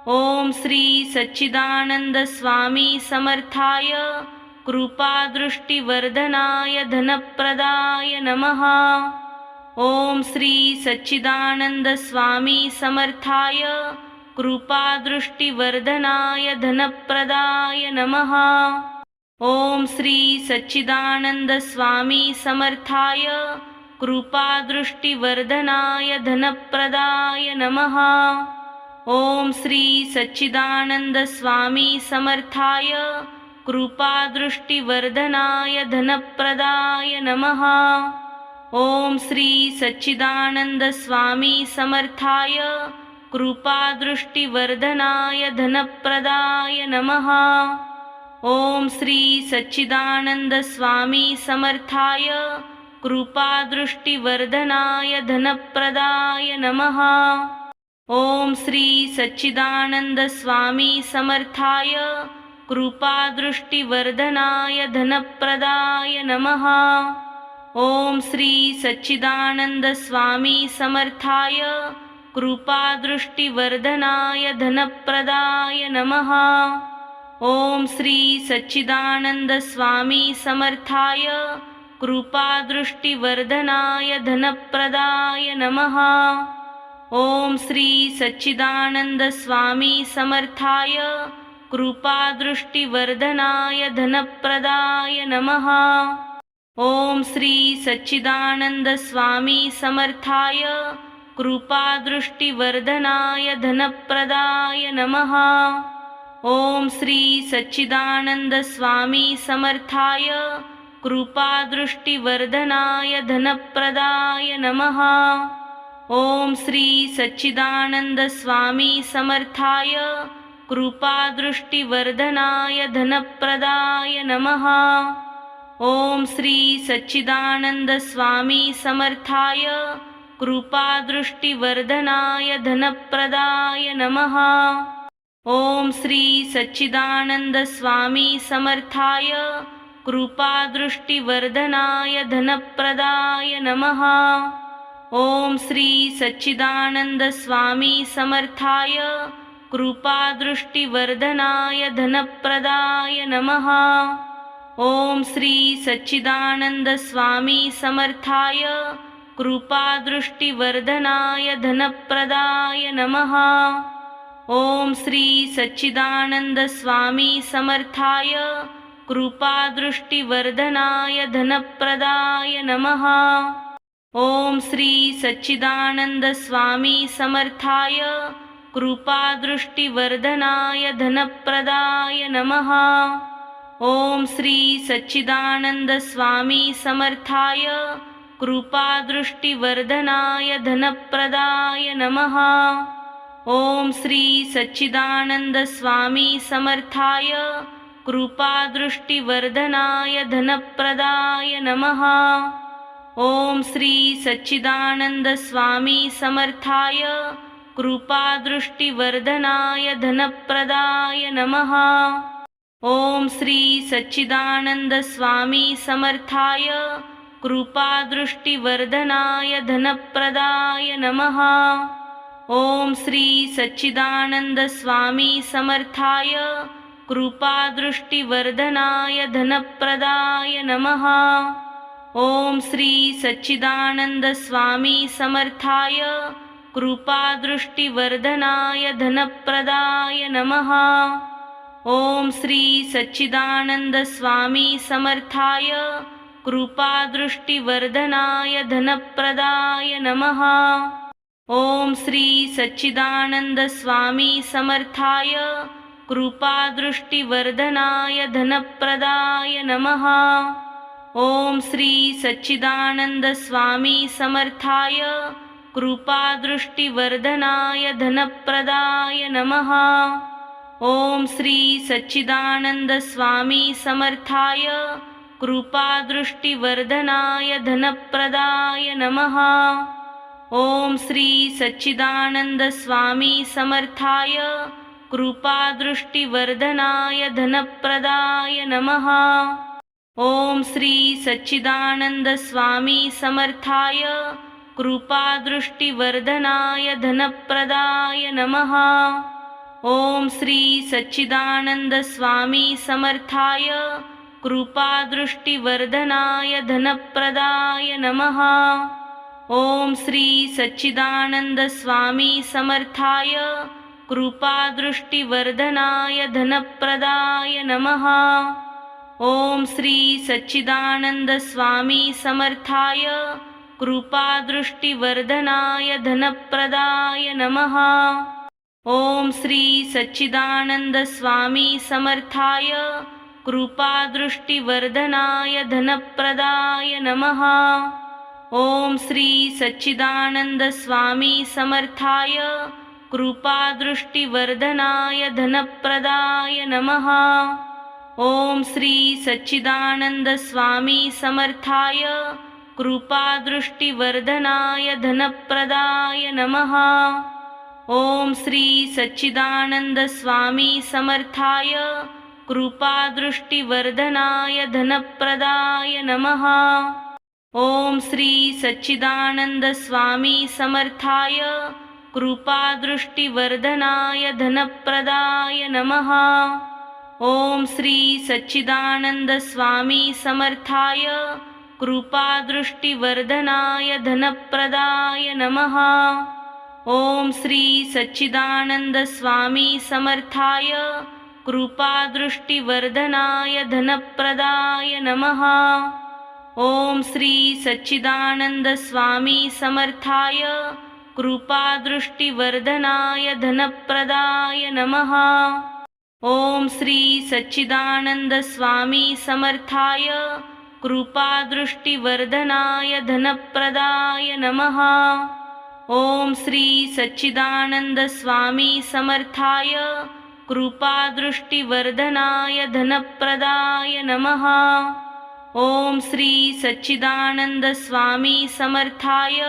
ओम श्री सच्चिदानंद स्वामी समर्थाय कृपादृष्टिवर्धनाय धनप्रदाय नमः। ओम श्री सच्चिदानंद स्वामी समर्थाय कृपादृष्टिवर्धनाय धनप्रदाय नमः। ओम श्री सच्चिदानंद स्वामी समर्थाय कृपादृष्टिवर्धनाय धनप्रदाय नमः। ओम श्री सच्चिदानंद स्वामी समर्थाय कृपादृष्टिवर्धनाय धनप्रदाय नमः। ओम श्री सच्चिदानंद स्वामी समर्थाय कृपादृष्टिवर्धनाय धनप्रदाय नमः। ओम श्री सच्चिदानंद स्वामी समर्थाय कृपादृष्टिवर्धनाय धनप्रदाय नमः। ओम श्री सच्चिदानंद स्वामी समर्थाय कृपादृष्टिवर्धनाय धनप्रदाय नमः। ओम श्री सच्चिदानंद स्वामी समर्थाय कृपादृष्टिवर्धनाय धनप्रदाय नमः। ओम श्री सच्चिदानंद स्वामी समर्थाय कृपादृष्टिवर्धनाय धनप्रदाय नमः। ओम श्री सच्चिदानंद स्वामी समर्थाय कृपादृष्टिवर्धनाय धनप्रदाय नमः। ओम श्री सच्चिदानंद स्वामी समर्थाय कृपादृष्टिवर्धनाय धनप्रदाय नमः। ओम श्री सच्चिदानंद स्वामी समर्थाय कृपादृष्टिवर्धनाय धनप्रदाय नमः। ओम श्री सच्चिदानंद स्वामी समर्थाय कृपादृष्टिवर्धनाय धनप्रदाय नमः। ओम श्री सच्चिदानंद स्वामी समर्थाय कृपादृष्टिवर्धनाय धनप्रदाय नमः। ओम श्री सच्चिदानंद स्वामी समर्थाय कृपादृष्टिवर्धनाय धनप्रदाय नमः। ओम श्री सच्चिदानंद स्वामी समर्थाय कृपादृष्टिवर्धनाय धनप्रदाय नमः। ओम श्री सच्चिदानंद स्वामी समर्थाय कृपादृष्टिवर्धनाय धनप्रदाय नमः। ओम श्री सच्चिदानंद स्वामी समर्थाय कृपादृष्टिवर्धनाय धनप्रदाय नमः। ओम श्री सच्चिदानंद स्वामी समर्थाय कृपादृष्टिवर्धनाय धनप्रदाय नमः। ओम श्री सच्चिदानंद स्वामी समर्थाय कृपादृष्टिवर्धनाय धनप्रदाय नमः। ओम श्री सच्चिदानंद स्वामी समर्थाय कृपादृष्टिवर्धनाय धनप्रदाय नमः। ओम श्री सच्चिदानंद स्वामी समर्थाय कृपादृष्टिवर्धनाय धनप्रदाय नमः। ओम श्री सच्चिदानंद स्वामी समर्थाय कृपादृष्टिवर्धनाय धनप्रदाय नमः। ओम श्री सच्चिदानंद स्वामी समर्थाय कृपादृष्टिवर्धनाय धनप्रदाय नमः। ओम श्री सच्चिदानंद स्वामी समर्थाय कृपादृष्टिवर्धनाय धनप्रदाय नमः। ओम श्री सच्चिदानंद स्वामी समर्थाय कृपादृष्टिवर्धनाय धनप्रदाय नमः। ओम श्री सच्चिदानंद स्वामी समर्थाय कृपादृष्टिवर्धनाय धनप्रदाय नमः। ओम श्री सच्चिदानंद स्वामी समर्थाय कृपादृष्टिवर्धनाय धनप्रदाय नमः। ओम श्री सच्चिदानंद स्वामी समर्थाय कृपादृष्टिवर्धनाय धनप्रदाय नमः। ओम श्री सच्चिदानंद स्वामी समर्थाय कृपादृष्टिवर्धनाय धनप्रदाय नमः। ओम श्री सच्चिदानंद स्वामी समर्थाय कृपादृष्टिवर्धनाय धनप्रदाय नमः। ओम श्री सच्चिदानंद स्वामी समर्थाय कृपादृष्टिवर्धनाय धनप्रदाय नमः। ओम श्री सच्चिदानंद स्वामी समर्थाय कृपादृष्टिवर्धनाय धनप्रदाय नमः। ओम श्री सच्चिदानंद स्वामी समर्थाय कृपादृष्टिवर्धनाय धनप्रदाय नमः। ओम श्री सच्चिदानंद स्वामी समर्थाय कृपादृष्टिवर्धनाय धनप्रदाय नमः। ओम श्री सच्चिदानंद स्वामी समर्थाय कृपादृष्टिवर्धनाय धनप्रदाय नमः। ओम श्री सच्चिदानंद स्वामी समर्थाय कृपादृष्टिवर्धनाय धनप्रदाय नमः। ओम श्री सच्चिदानंद स्वामी समर्थाय कृपादृष्टिवर्धनाय धनप्रदाय नमः। ओम श्री सच्चिदानंद स्वामी समर्थाय कृपादृष्टिवर्धनाय धनप्रदाय नमः। ओम श्री सच्चिदानंद स्वामी समर्थाय कृपादृष्टिवर्धनाय धनप्रदाय नमः। ओम श्री सच्चिदानंद स्वामी समर्थाय कृपादृष्टिवर्धनाय धनप्रदाय नमः। ओम श्री सच्चिदानंद स्वामी समर्थाय कृपादृष्टिवर्धनाय धनप्रदाय नमः। ओम श्री सच्चिदानंद स्वामी समर्थाय कृपादृष्टिवर्धनाय धनप्रदाय नमः। ओम श्री सच्चिदानंद स्वामी समर्थाय कृपादृष्टिवर्धनाय धनप्रदाय नमः। ओम श्री सच्चिदानंद स्वामी समर्थाय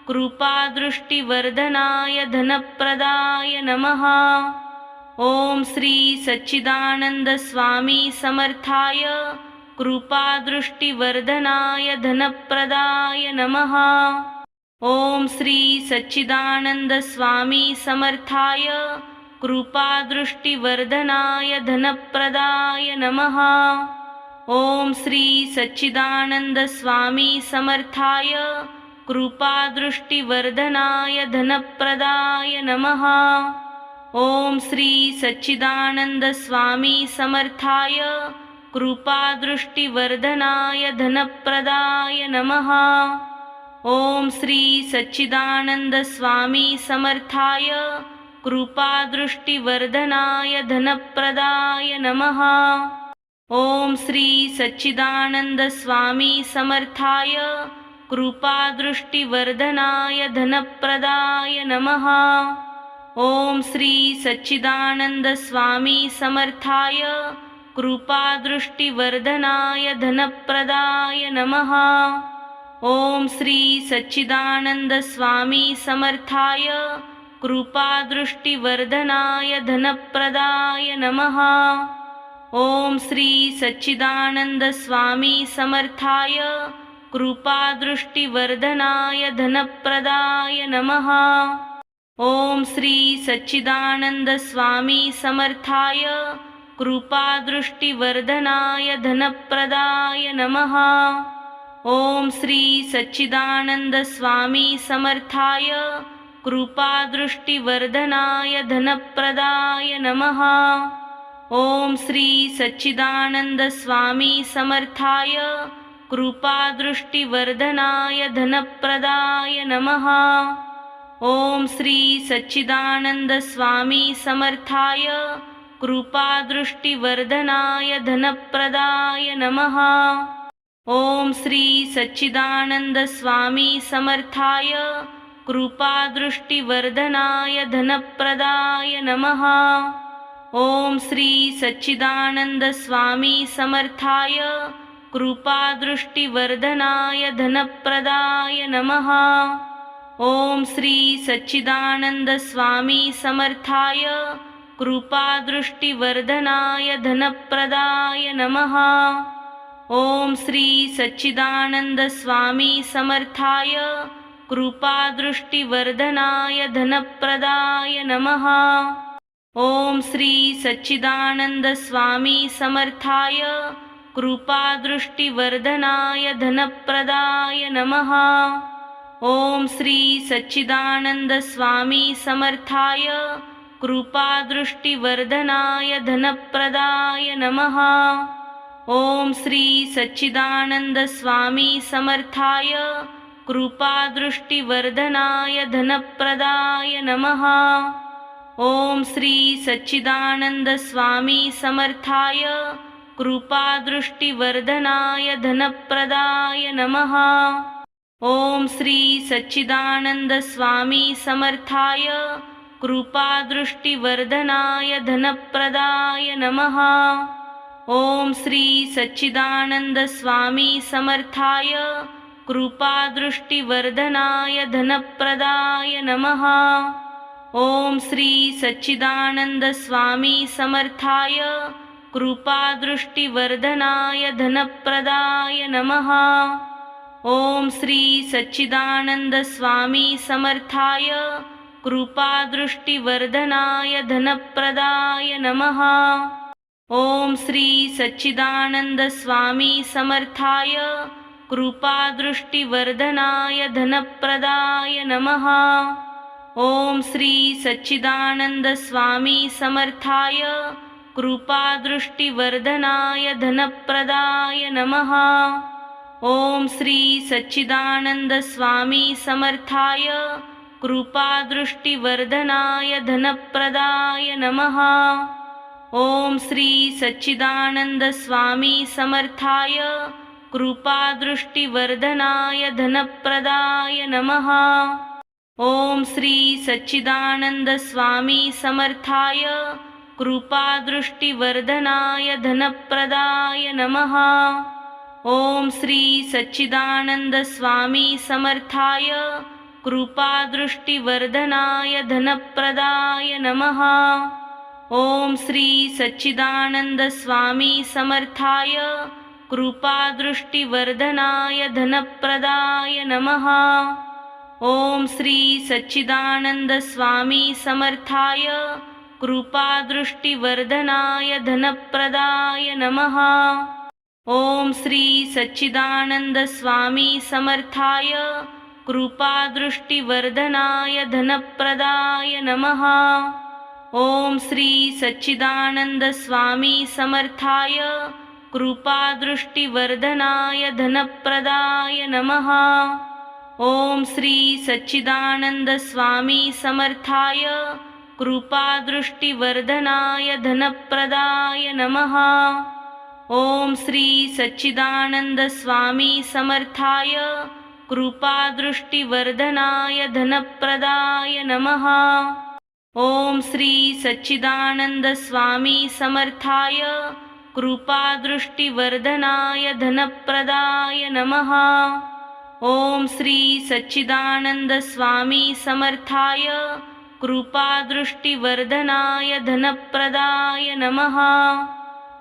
कृपादृष्टिवर्धनाय धनप्रदाय नमः। ओम श्री सच्चिदानंद स्वामी समर्थाय कृपादृष्टिवर्धनाय धनप्रदाय नमः। ओम श्री सच्चिदानंद स्वामी समर्थाय कृपादृष्टिवर्धनाय धनप्रदाय नमः। ओम श्री सच्चिदानंद स्वामी समर्थाय कृपादृष्टिवर्धनाय धनप्रदाय नमः। ओम श्री सच्चिदानंद स्वामी समर्थाय कृपादृष्टिवर्धनाय धनप्रदाय नमः। ओम श्री सच्चिदानंद स्वामी समर्थाय कृपादृष्टिवर्धनाय धनप्रदाय नमः। ओम श्री सच्चिदानंद स्वामी समर्थाय कृपादृष्टिवर्धनाय धनप्रदाय नमः। ओम श्री सच्चिदानंद स्वामी समर्थाय कृपादृष्टिवर्धनाय धनप्रदाय नमः। ओम श्री सच्चिदानंद स्वामी समर्थाय कृपादृष्टिवर्धनाय धनप्रदाय नमः। ओम श्री सच्चिदानंद स्वामी समर्थाय कृपादृष्टिवर्धनाय धनप्रदाय नमः। ओम श्री सच्चिदानंद स्वामी समर्थाय कृपादृष्टिवर्धनाय धनप्रदाय नमः। ओम श्री सच्चिदानंद स्वामी समर्थाय कृपादृष्टिवर्धनाय धनप्रदाय नमः। ओम श्री सच्चिदानंद स्वामी समर्थाय कृपादृष्टिवर्धनाय धनप्रदाय नमः। ओम श्री सच्चिदानंद स्वामी समर्थाय कृपादृष्टिवर्धनाय धनप्रदाय नमः। ओम श्री सच्चिदानंद स्वामी समर्थाय कृपादृष्टिवर्धनाय धनप्रदाय नमः। ओम श्री सच्चिदानंद स्वामी समर्थाय कृपादृष्टिवर्धनाय धनप्रदाय नमः। ओम श्री सच्चिदानंद स्वामी समर्थाय कृपादृष्टिवर्धनाय धनप्रदाय नमः। ओम श्री सच्चिदानंद स्वामी समर्थाय कृपादृष्टिवर्धनाय धनप्रदाय नमः। ओम श्री सच्चिदानंद स्वामी समर्थाय कृपादृष्टिवर्धनाय धनप्रदाय नमः। ओम श्री सच्चिदानंद स्वामी समर्थाय कृपादृष्टिवर्धनाय धनप्रदाय नमः। ओम श्री सच्चिदानंद स्वामी समर्थाय कृपादृष्टिवर्धनाय धनप्रदाय नमः। ओम श्री सच्चिदानंद स्वामी समर्थाय कृपादृष्टिवर्धनाय धनप्रदाय नमः। ओम श्री सच्चिदानंद स्वामी समर्थाय कृपादृष्टिवर्धनाय धनप्रदाय नमः। ओम श्री सच्चिदानंद स्वामी समर्थाय कृपादृष्टिवर्धनाय धनप्रदाय नमः। ओम श्री सच्चिदानंद स्वामी समर्थाय कृपादृष्टिवर्धनाय धनप्रदाय नमः। ओम श्री सच्चिदानंद स्वामी समर्थाय कृपादृष्टिवर्धनाय धनप्रदाय नमः। ओम श्री सच्चिदानंद स्वामी समर्थाय कृपादृष्टिवर्धनाय धनप्रदाय नमः। ओम श्री सच्चिदानंद स्वामी समर्थाय कृपादृष्टिवर्धनाय धनप्रदाय नमः। ओम श्री सच्चिदानंद स्वामी समर्थाय कृपादृष्टिवर्धनाय धनप्रदाय नमः। ओम श्री सच्चिदानंद स्वामी समर्थाय कृपादृष्टिवर्धनाय धनप्रदाय नमः। ओम श्री सच्चिदानंद स्वामी समर्थाय कृपादृष्टिवर्धनाय धनप्रदाय नमः। ओम श्री सच्चिदानंद स्वामी समर्थाय कृपादृष्टिवर्धनाय धनप्रदाय नमः। ओम श्री सच्चिदानंद स्वामी समर्थाय कृपादृष्टिवर्धनाय धनप्रदाय नमः। ओम श्री सच्चिदानंद स्वामी समर्थाय कृपादृष्टिवर्धनाय धनप्रदाय नमः। ओम श्री सच्चिदानंद स्वामी समर्थाय कृपादृष्टिवर्धनाय धनप्रदाय नमः। ओम श्री सच्चिदानंद स्वामी समर्थाय कृपादृष्टिवर्धनाय धनप्रदाय नमः। ओम श्री सच्चिदानंद स्वामी समर्थाय कृपादृष्टिवर्धनाय धनप्रदाय नमः। ओम श्री सच्चिदानंद स्वामी समर्थाय कृपादृष्टिवर्धनाय धनप्रदाय नमः। ओम श्री सच्चिदानंद स्वामी समर्थाय कृपादृष्टिवर्धनाय धनप्रदाय नमः। ओम श्री सच्चिदानंद स्वामी समर्थाय कृपादृष्टिवर्धनाय धनप्रदाय नमः।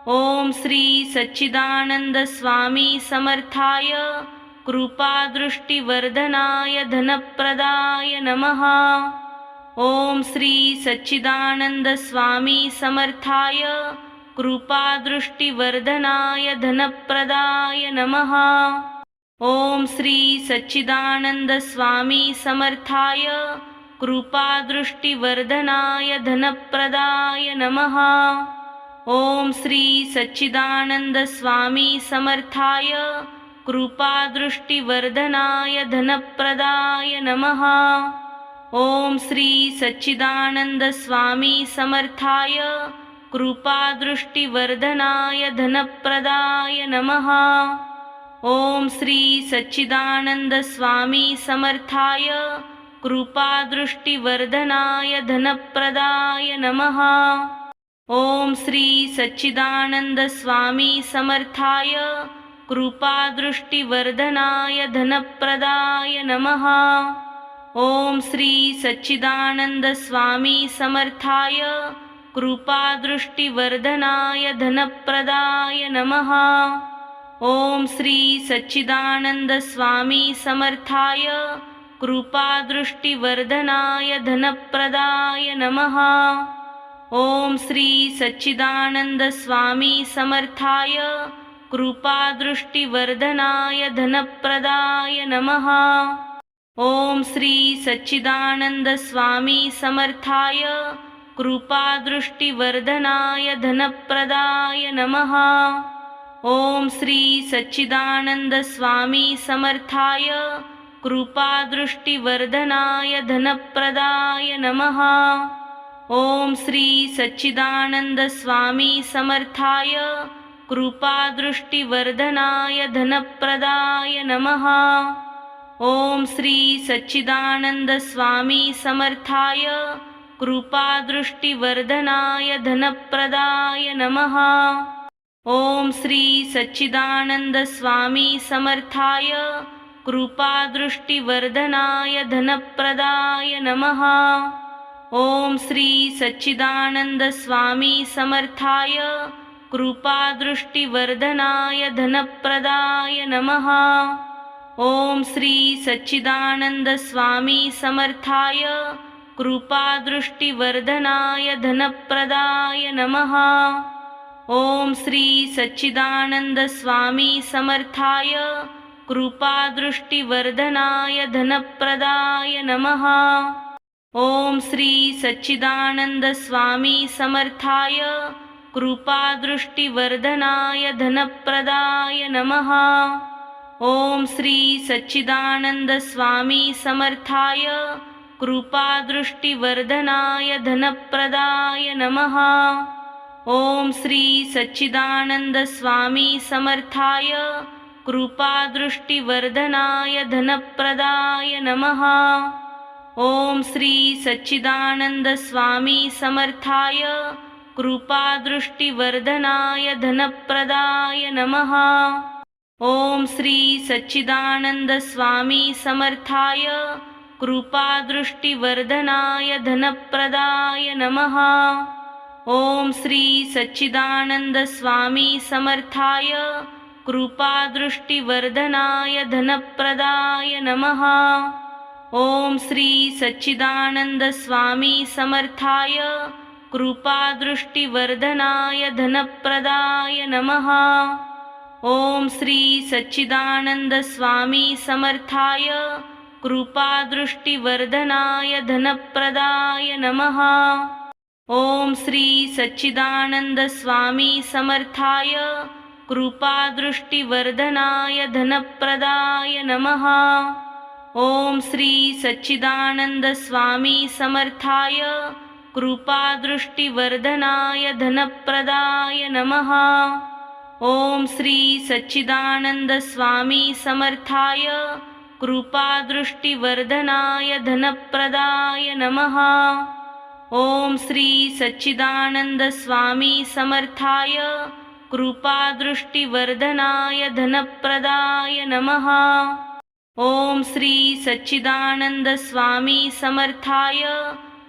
ओम श्री सच्चिदानंद स्वामी समर्थाय कृपादृष्टिवर्धनाय धनप्रदाय नमः। ओम श्री सच्चिदानंद स्वामी समर्थाय कृपादृष्टिवर्धनाय धनप्रदाय नमः। ओम श्री सच्चिदानंद स्वामी समर्थाय कृपादृष्टिवर्धनाय धनप्रदाय नमः। ओम श्री सच्चिदानंद स्वामी समर्थाय कृपादृष्टिवर्धनाय धनप्रदाय नमः। ओम श्री सच्चिदानंद स्वामी समर्थाय कृपादृष्टिवर्धनाय धनप्रदाय नमः। ओम श्री सच्चिदानंद स्वामी समर्थाय कृपादृष्टिवर्धनाय धनप्रदाय नमः। ओम श्री सच्चिदानंद स्वामी समर्थाय कृपादृष्टिवर्धनाय धनप्रदाय नमः। ओम श्री सच्चिदानंद स्वामी समर्थाय कृपादृष्टिवर्धनाय धनप्रदाय नमः। ओम श्री सच्चिदानंद स्वामी समर्थाय कृपादृष्टिवर्धनाय धनप्रदाय नमः। ओम श्री सच्चिदानंद स्वामी समर्थाय कृपादृष्टिवर्धनाय धनप्रदाय नमः। ओम श्री सच्चिदानंद स्वामी समर्थाय कृपादृष्टिवर्धनाय धनप्रदाय नमः। ओम श्री सच्चिदानंद स्वामी समर्थाय कृपादृष्टिवर्धनाय धनप्रदाय नमः। ओम श्री सच्चिदानंद स्वामी समर्थाय कृपादृष्टिवर्धनाय धनप्रदाय नमः। ओम श्री सच्चिदानंद स्वामी समर्थाय कृपादृष्टिवर्धनाय धनप्रदाय नमः। ओम श्री सच्चिदानंद स्वामी समर्थाय कृपादृष्टिवर्धनाय धनप्रदाय नमः। ओम श्री सच्चिदानंद स्वामी समर्थाय कृपादृष्टिवर्धनाय धनप्रदाय नमः। ओम श्री सच्चिदानंद स्वामी समर्थाय कृपादृष्टिवर्धनाय धनप्रदाय नमः। ओम श्री सच्चिदानंद स्वामी समर्थाय कृपादृष्टिवर्धनाय धनप्रदाय नमः। ओम श्री सच्चिदानंद स्वामी समर्थाय कृपादृष्टिवर्धनाय धनप्रदाय नमः। ओम श्री सच्चिदानंद स्वामी समर्थाय कृपादृष्टिवर्धनाय धनप्रदाय नमः। ओम श्री सच्चिदानंद स्वामी समर्थाय कृपादृष्टिवर्धनाय धनप्रदाय नमः। ओम श्री सच्चिदानंद स्वामी समर्थाय कृपादृष्टिवर्धनाय धनप्रदाय नमः। ओम श्री सच्चिदानंद स्वामी समर्थाय कृपादृष्टिवर्धनाय धनप्रदाय नमः। ओम श्री सच्चिदानंद स्वामी समर्थाय कृपादृष्टिवर्धनाय धनप्रदाय नमः। ओम श्री सच्चिदानंद स्वामी समर्थाय कृपादृष्टिवर्धनाय धनप्रदाय नमः। ओम श्री सच्चिदानंद स्वामी समर्थाय कृपादृष्टिवर्धनाय धनप्रदाय नमः। ओम श्री सच्चिदानंद स्वामी समर्थाय कृपादृष्टिवर्धनाय धनप्रदाय नमः। ओम श्री सच्चिदानंद स्वामी समर्थाय कृपादृष्टिवर्धनाय धनप्रदाय नमः। ओम श्री सच्चिदानंद स्वामी समर्थाय कृपादृष्टिवर्धनाय धनप्रदाय नमः। ओम श्री सच्चिदानंद स्वामी समर्थाय कृपादृष्टिवर्धनाय धनप्रदाय नमः। ओम श्री सच्चिदानंद स्वामी समर्थाय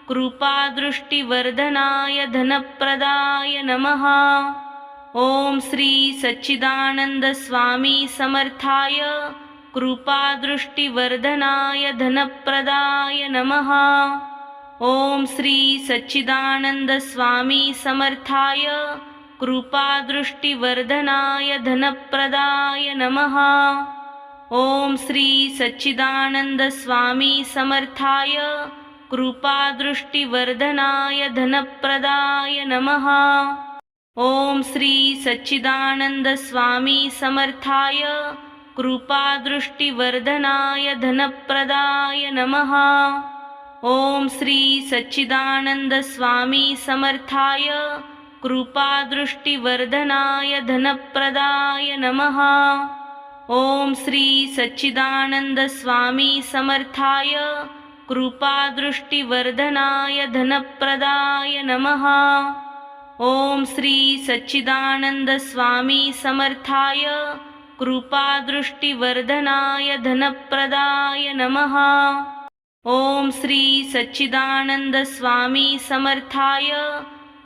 कृपादृष्टिवर्धनाय धनप्रदाय नमः। ओम श्री सच्चिदानंद स्वामी समर्थाय कृपादृष्टिवर्धनाय धनप्रदाय नमः। ओम श्री सच्चिदानंद स्वामी समर्थाय कृपादृष्टिवर्धनाय धनप्रदाय नमः। ओम श्री सच्चिदानंद स्वामी समर्थाय कृपादृष्टिवर्धनाय धनप्रदाय नमः। ओम श्री सच्चिदानंद स्वामी समर्थाय कृपादृष्टिवर्धनाय धनप्रदाय नमः। ओम श्री सच्चिदानंद स्वामी समर्थाय कृपादृष्टिवर्धनाय धनप्रदाय नमः। ओम श्री सच्चिदानंद स्वामी समर्थाय कृपादृष्टिवर्धनाय धनप्रदाय नमः। ओम श्री सच्चिदानंद स्वामी समर्थाय कृपादृष्टिवर्धनाय धनप्रदाय नमः। ओम श्री सच्चिदानंद स्वामी समर्थाय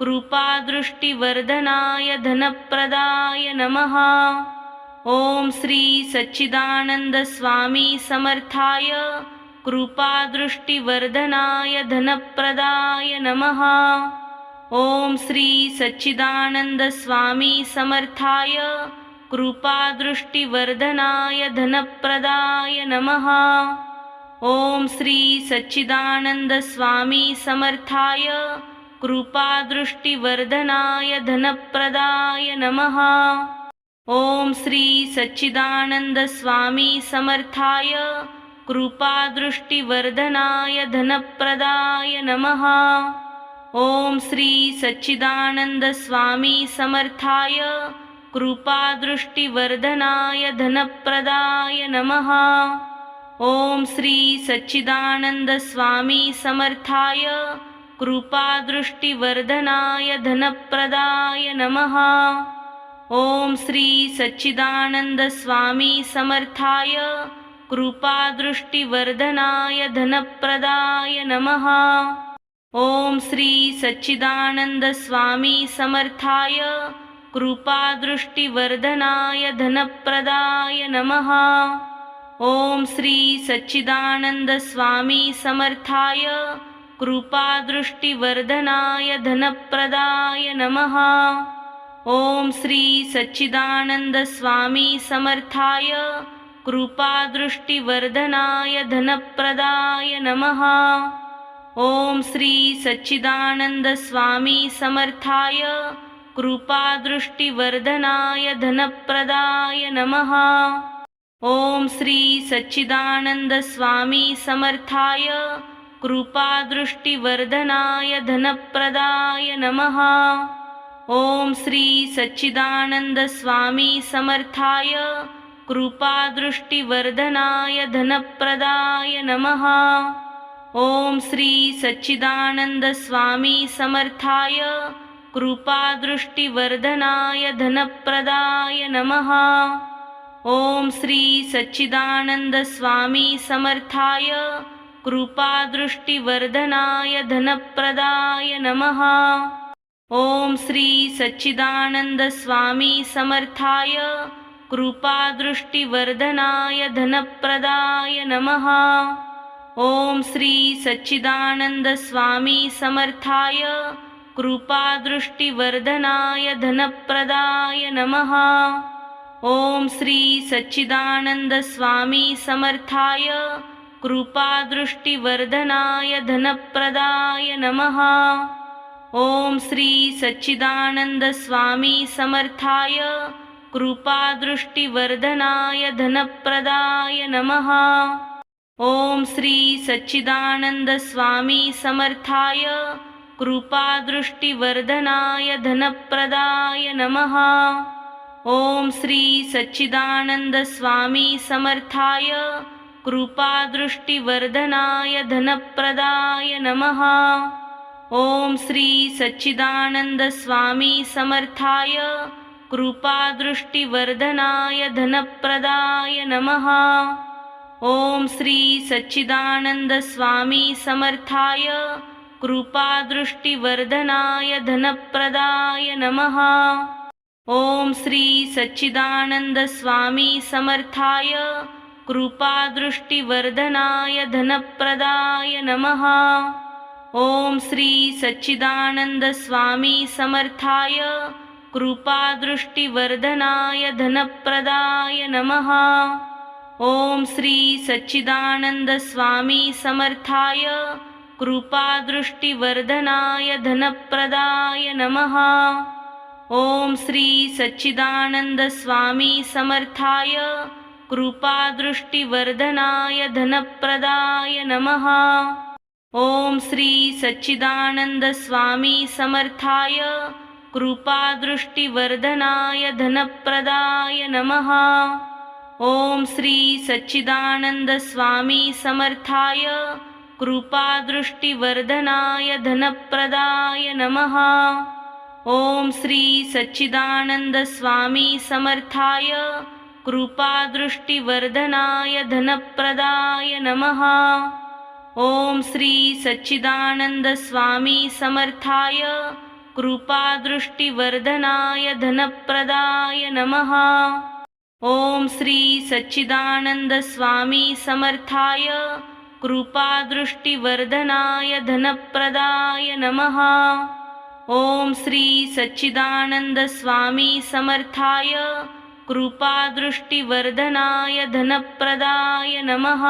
कृपादृष्टिवर्धनाय धनप्रदाय नमः। ओम श्री सच्चिदानंद स्वामी समर्थाय कृपादृष्टिवर्धनाय धनप्रदाय नमः। ओम श्री सच्चिदानंद स्वामी समर्थाय कृपादृष्टिवर्धनाय धनप्रदाय नमः। ओम श्री सच्चिदानंद स्वामी समर्थाय कृपादृष्टिवर्धनाय धनप्रदाय नमः। ओम श्री सच्चिदानंद स्वामी समर्थाय कृपादृष्टिवर्धनाय धनप्रदाय नमः। ओम श्री सच्चिदानंद स्वामी समर्थाय कृपादृष्टिवर्धनाय धनप्रदाय नमः। ओम श्री सच्चिदानंद स्वामी समर्थाय कृपादृष्टिवर्धनाय धनप्रदाय नमः। ओम श्री सच्चिदानंद स्वामी समर्थाय कृपादृष्टिवर्धनाय धनप्रदाय नमः। ओम श्री सच्चिदानंद स्वामी समर्थाय कृपादृष्टिवर्धनाय धनप्रदाय नमः। ओम श्री सच्चिदानंद स्वामी समर्थाय कृपादृष्टिवर्धनाय धनप्रदाय नमः। ओम श्री सच्चिदानंद स्वामी समर्थाय कृपादृष्टिवर्धनाय धनप्रदाय नमः। ओम श्री सच्चिदानंद स्वामी समर्थाय कृपादृष्टिवर्धनाय धनप्रदाय नमः। ओम श्री सच्चिदानंद स्वामी समर्थाय कृपादृष्टिवर्धनाय धनप्रदाय नमः। ओम श्री सच्चिदानंद स्वामी समर्थाय कृपादृष्टिवर्धनाय धनप्रदाय नमः। ओम श्री सच्चिदानंद स्वामी समर्थाय कृपादृष्टिवर्धनाय धनप्रदाय नमः। ओम श्री सच्चिदानंद स्वामी समर्थाय कृपादृष्टिवर्धनाय धनप्रदाय नमः। ओम श्री सच्चिदानंद स्वामी समर्थाय कृपादृष्टिवर्धनाय धनप्रदाय नमः। ओम श्री सच्चिदानंद स्वामी समर्थाय कृपादृष्टिवर्धनाय धनप्रदाय नमः। ओम श्री सच्चिदानंद स्वामी समर्थाय कृपादृष्टिवर्धनाय धनप्रदाय नमः। ओम श्री सच्चिदानंद स्वामी समर्थाय कृपादृष्टिवर्धनाय धनप्रदाय नमः। ओम श्री सच्चिदानंद स्वामी समर्थाय कृपादृष्टिवर्धनाय धनप्रदाय नमः। ओम श्री सच्चिदानंद स्वामी समर्थाय कृपादृष्टिवर्धनाय धनप्रदाय नमः। ओम श्री सच्चिदानंद स्वामी समर्थाय कृपादृष्टिवर्धनाय धनप्रदाय नमः। ओम श्री सच्चिदानंद स्वामी समर्थाय कृपादृष्टिवर्धनाय धनप्रदाय नमः। ओम श्री सच्चिदानंद स्वामी समर्थाय कृपादृष्टिवर्धनाय धनप्रदाय नमः। ओम श्री सच्चिदानंद स्वामी समर्थाय कृपादृष्टिवर्धनाय धनप्रदाय नमः। ओम श्री सच्चिदानंद स्वामी समर्थाय कृपादृष्टिवर्धनाय धनप्रदाय नमः। ओम श्री सच्चिदानंद स्वामी समर्थाय कृपादृष्टिवर्धनाय धनप्रदाय नमः। ओम श्री सच्चिदानंद स्वामी समर्थाय कृपादृष्टिवर्धनाय धनप्रदाय नमः। ओम श्री सच्चिदानंद स्वामी समर्थाय कृपादृष्टिवर्धनाय धनप्रदाय नमः। ओम श्री सच्चिदानंद स्वामी समर्थाय कृपादृष्टिवर्धनाय धनप्रदाय नमः। ओम श्री सच्चिदानंद स्वामी समर्थाय कृपादृष्टिवर्धनाय धनप्रदाय नमः। ओम श्री सच्चिदानंद स्वामी समर्थाय कृपादृष्टिवर्धनाय धनप्रदाय नमः। ओम श्री सच्चिदानंद स्वामी समर्थाय कृपादृष्टिवर्धनाय धनप्रदाय नमः।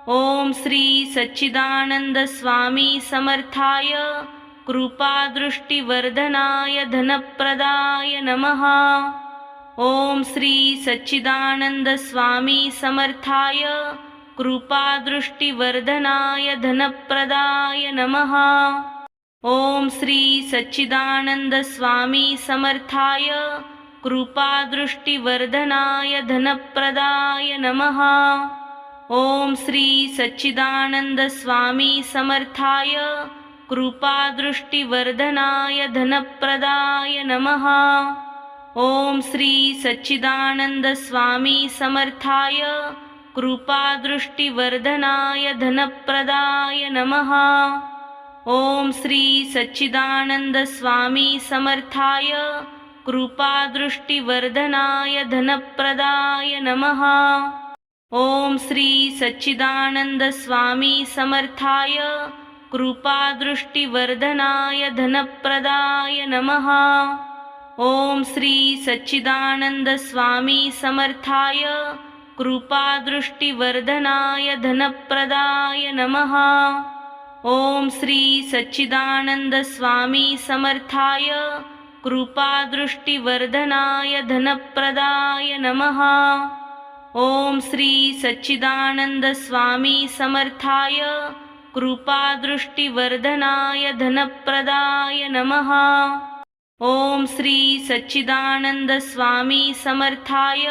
ओम श्री सच्चिदानंद स्वामी समर्थाय कृपादृष्टिवर्धनाय धनप्रदाय नमः। ओम श्री सच्चिदानंद स्वामी समर्थाय कृपादृष्टिवर्धनाय धनप्रदाय नमः। ओम श्री सच्चिदानंद स्वामी समर्थाय कृपादृष्टिवर्धनाय धनप्रदाय नमः। ओम श्री सच्चिदानंद स्वामी समर्थाय कृपादृष्टिवर्धनाय धनप्रदाय नमः। ओम श्री सच्चिदानंद स्वामी समर्थाय कृपादृष्टिवर्धनाय धनप्रदाय नमः। ओम श्री सच्चिदानंद स्वामी समर्थाय कृपादृष्टिवर्धनाय धनप्रदाय नमः। ओम श्री सच्चिदानंद स्वामी समर्थाय कृपादृष्टिवर्धनाय धनप्रदाय नमः। ओम श्री सच्चिदानंद स्वामी समर्थाय कृपादृष्टिवर्धनाय धनप्रदाय नमः। ओम श्री सच्चिदानंद स्वामी समर्थाय कृपादृष्टिवर्धनाय धनप्रदाय नमः। ओम श्री सच्चिदानंद स्वामी समर्थाय कृपादृष्टिवर्धनाय धनप्रदाय नमः। ओम श्री सच्चिदानंद स्वामी समर्थाय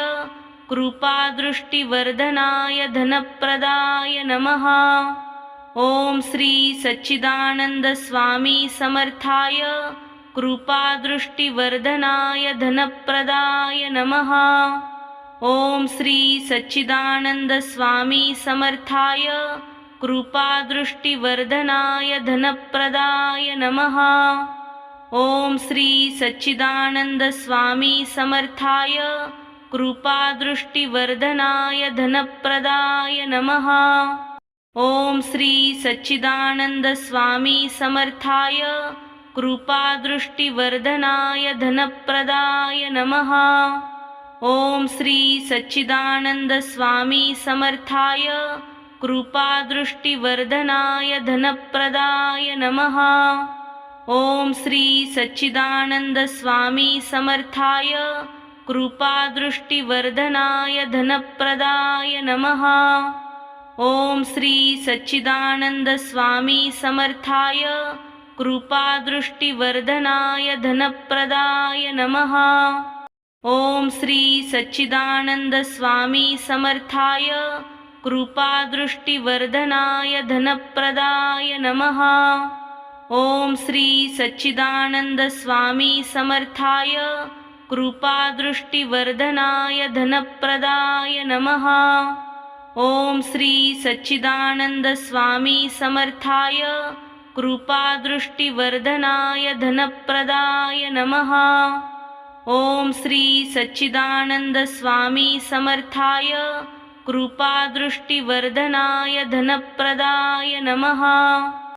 कृपादृष्टिवर्धनाय धनप्रदाय नमः। ओम श्री सच्चिदानंद स्वामी समर्थाय कृपादृष्टिवर्धनाय धनप्रदाय नमः। ओम श्री सच्चिदानंद स्वामी समर्थाय कृपादृष्टिवर्धनाय धनप्रदाय नमः। ओम श्री सच्चिदानंद स्वामी समर्थाय कृपादृष्टिवर्धनाय धनप्रदाय नमः। ओम श्री सच्चिदानंद स्वामी समर्थाय कृपादृष्टिवर्धनाय धनप्रदाय नमः। ओम श्री सच्चिदानंद स्वामी समर्थाय कृपादृष्टिवर्धनाय धनप्रदाय नमः। ओम श्री सच्चिदानंद स्वामी समर्थाय कृपादृष्टिवर्धनाय धनप्रदाय नमः। ओम श्री सच्चिदानंद स्वामी समर्थाय कृपादृष्टिवर्धनाय धनप्रदाय नमः। ओम श्री सच्चिदानंद स्वामी समर्थाय कृपादृष्टिवर्धनाय धनप्रदाय नमः। ओम श्री सच्चिदानंद स्वामी समर्थाय कृपादृष्टिवर्धनाय धनप्रदाय नमः। ओम श्री सच्चिदानंद स्वामी समर्थाय कृपादृष्टिवर्धनाय धनप्रदाय नमः। ओम श्री सच्चिदानंद स्वामी समर्थाय कृपादृष्टिवर्धनाय धनप्रदाय नमः।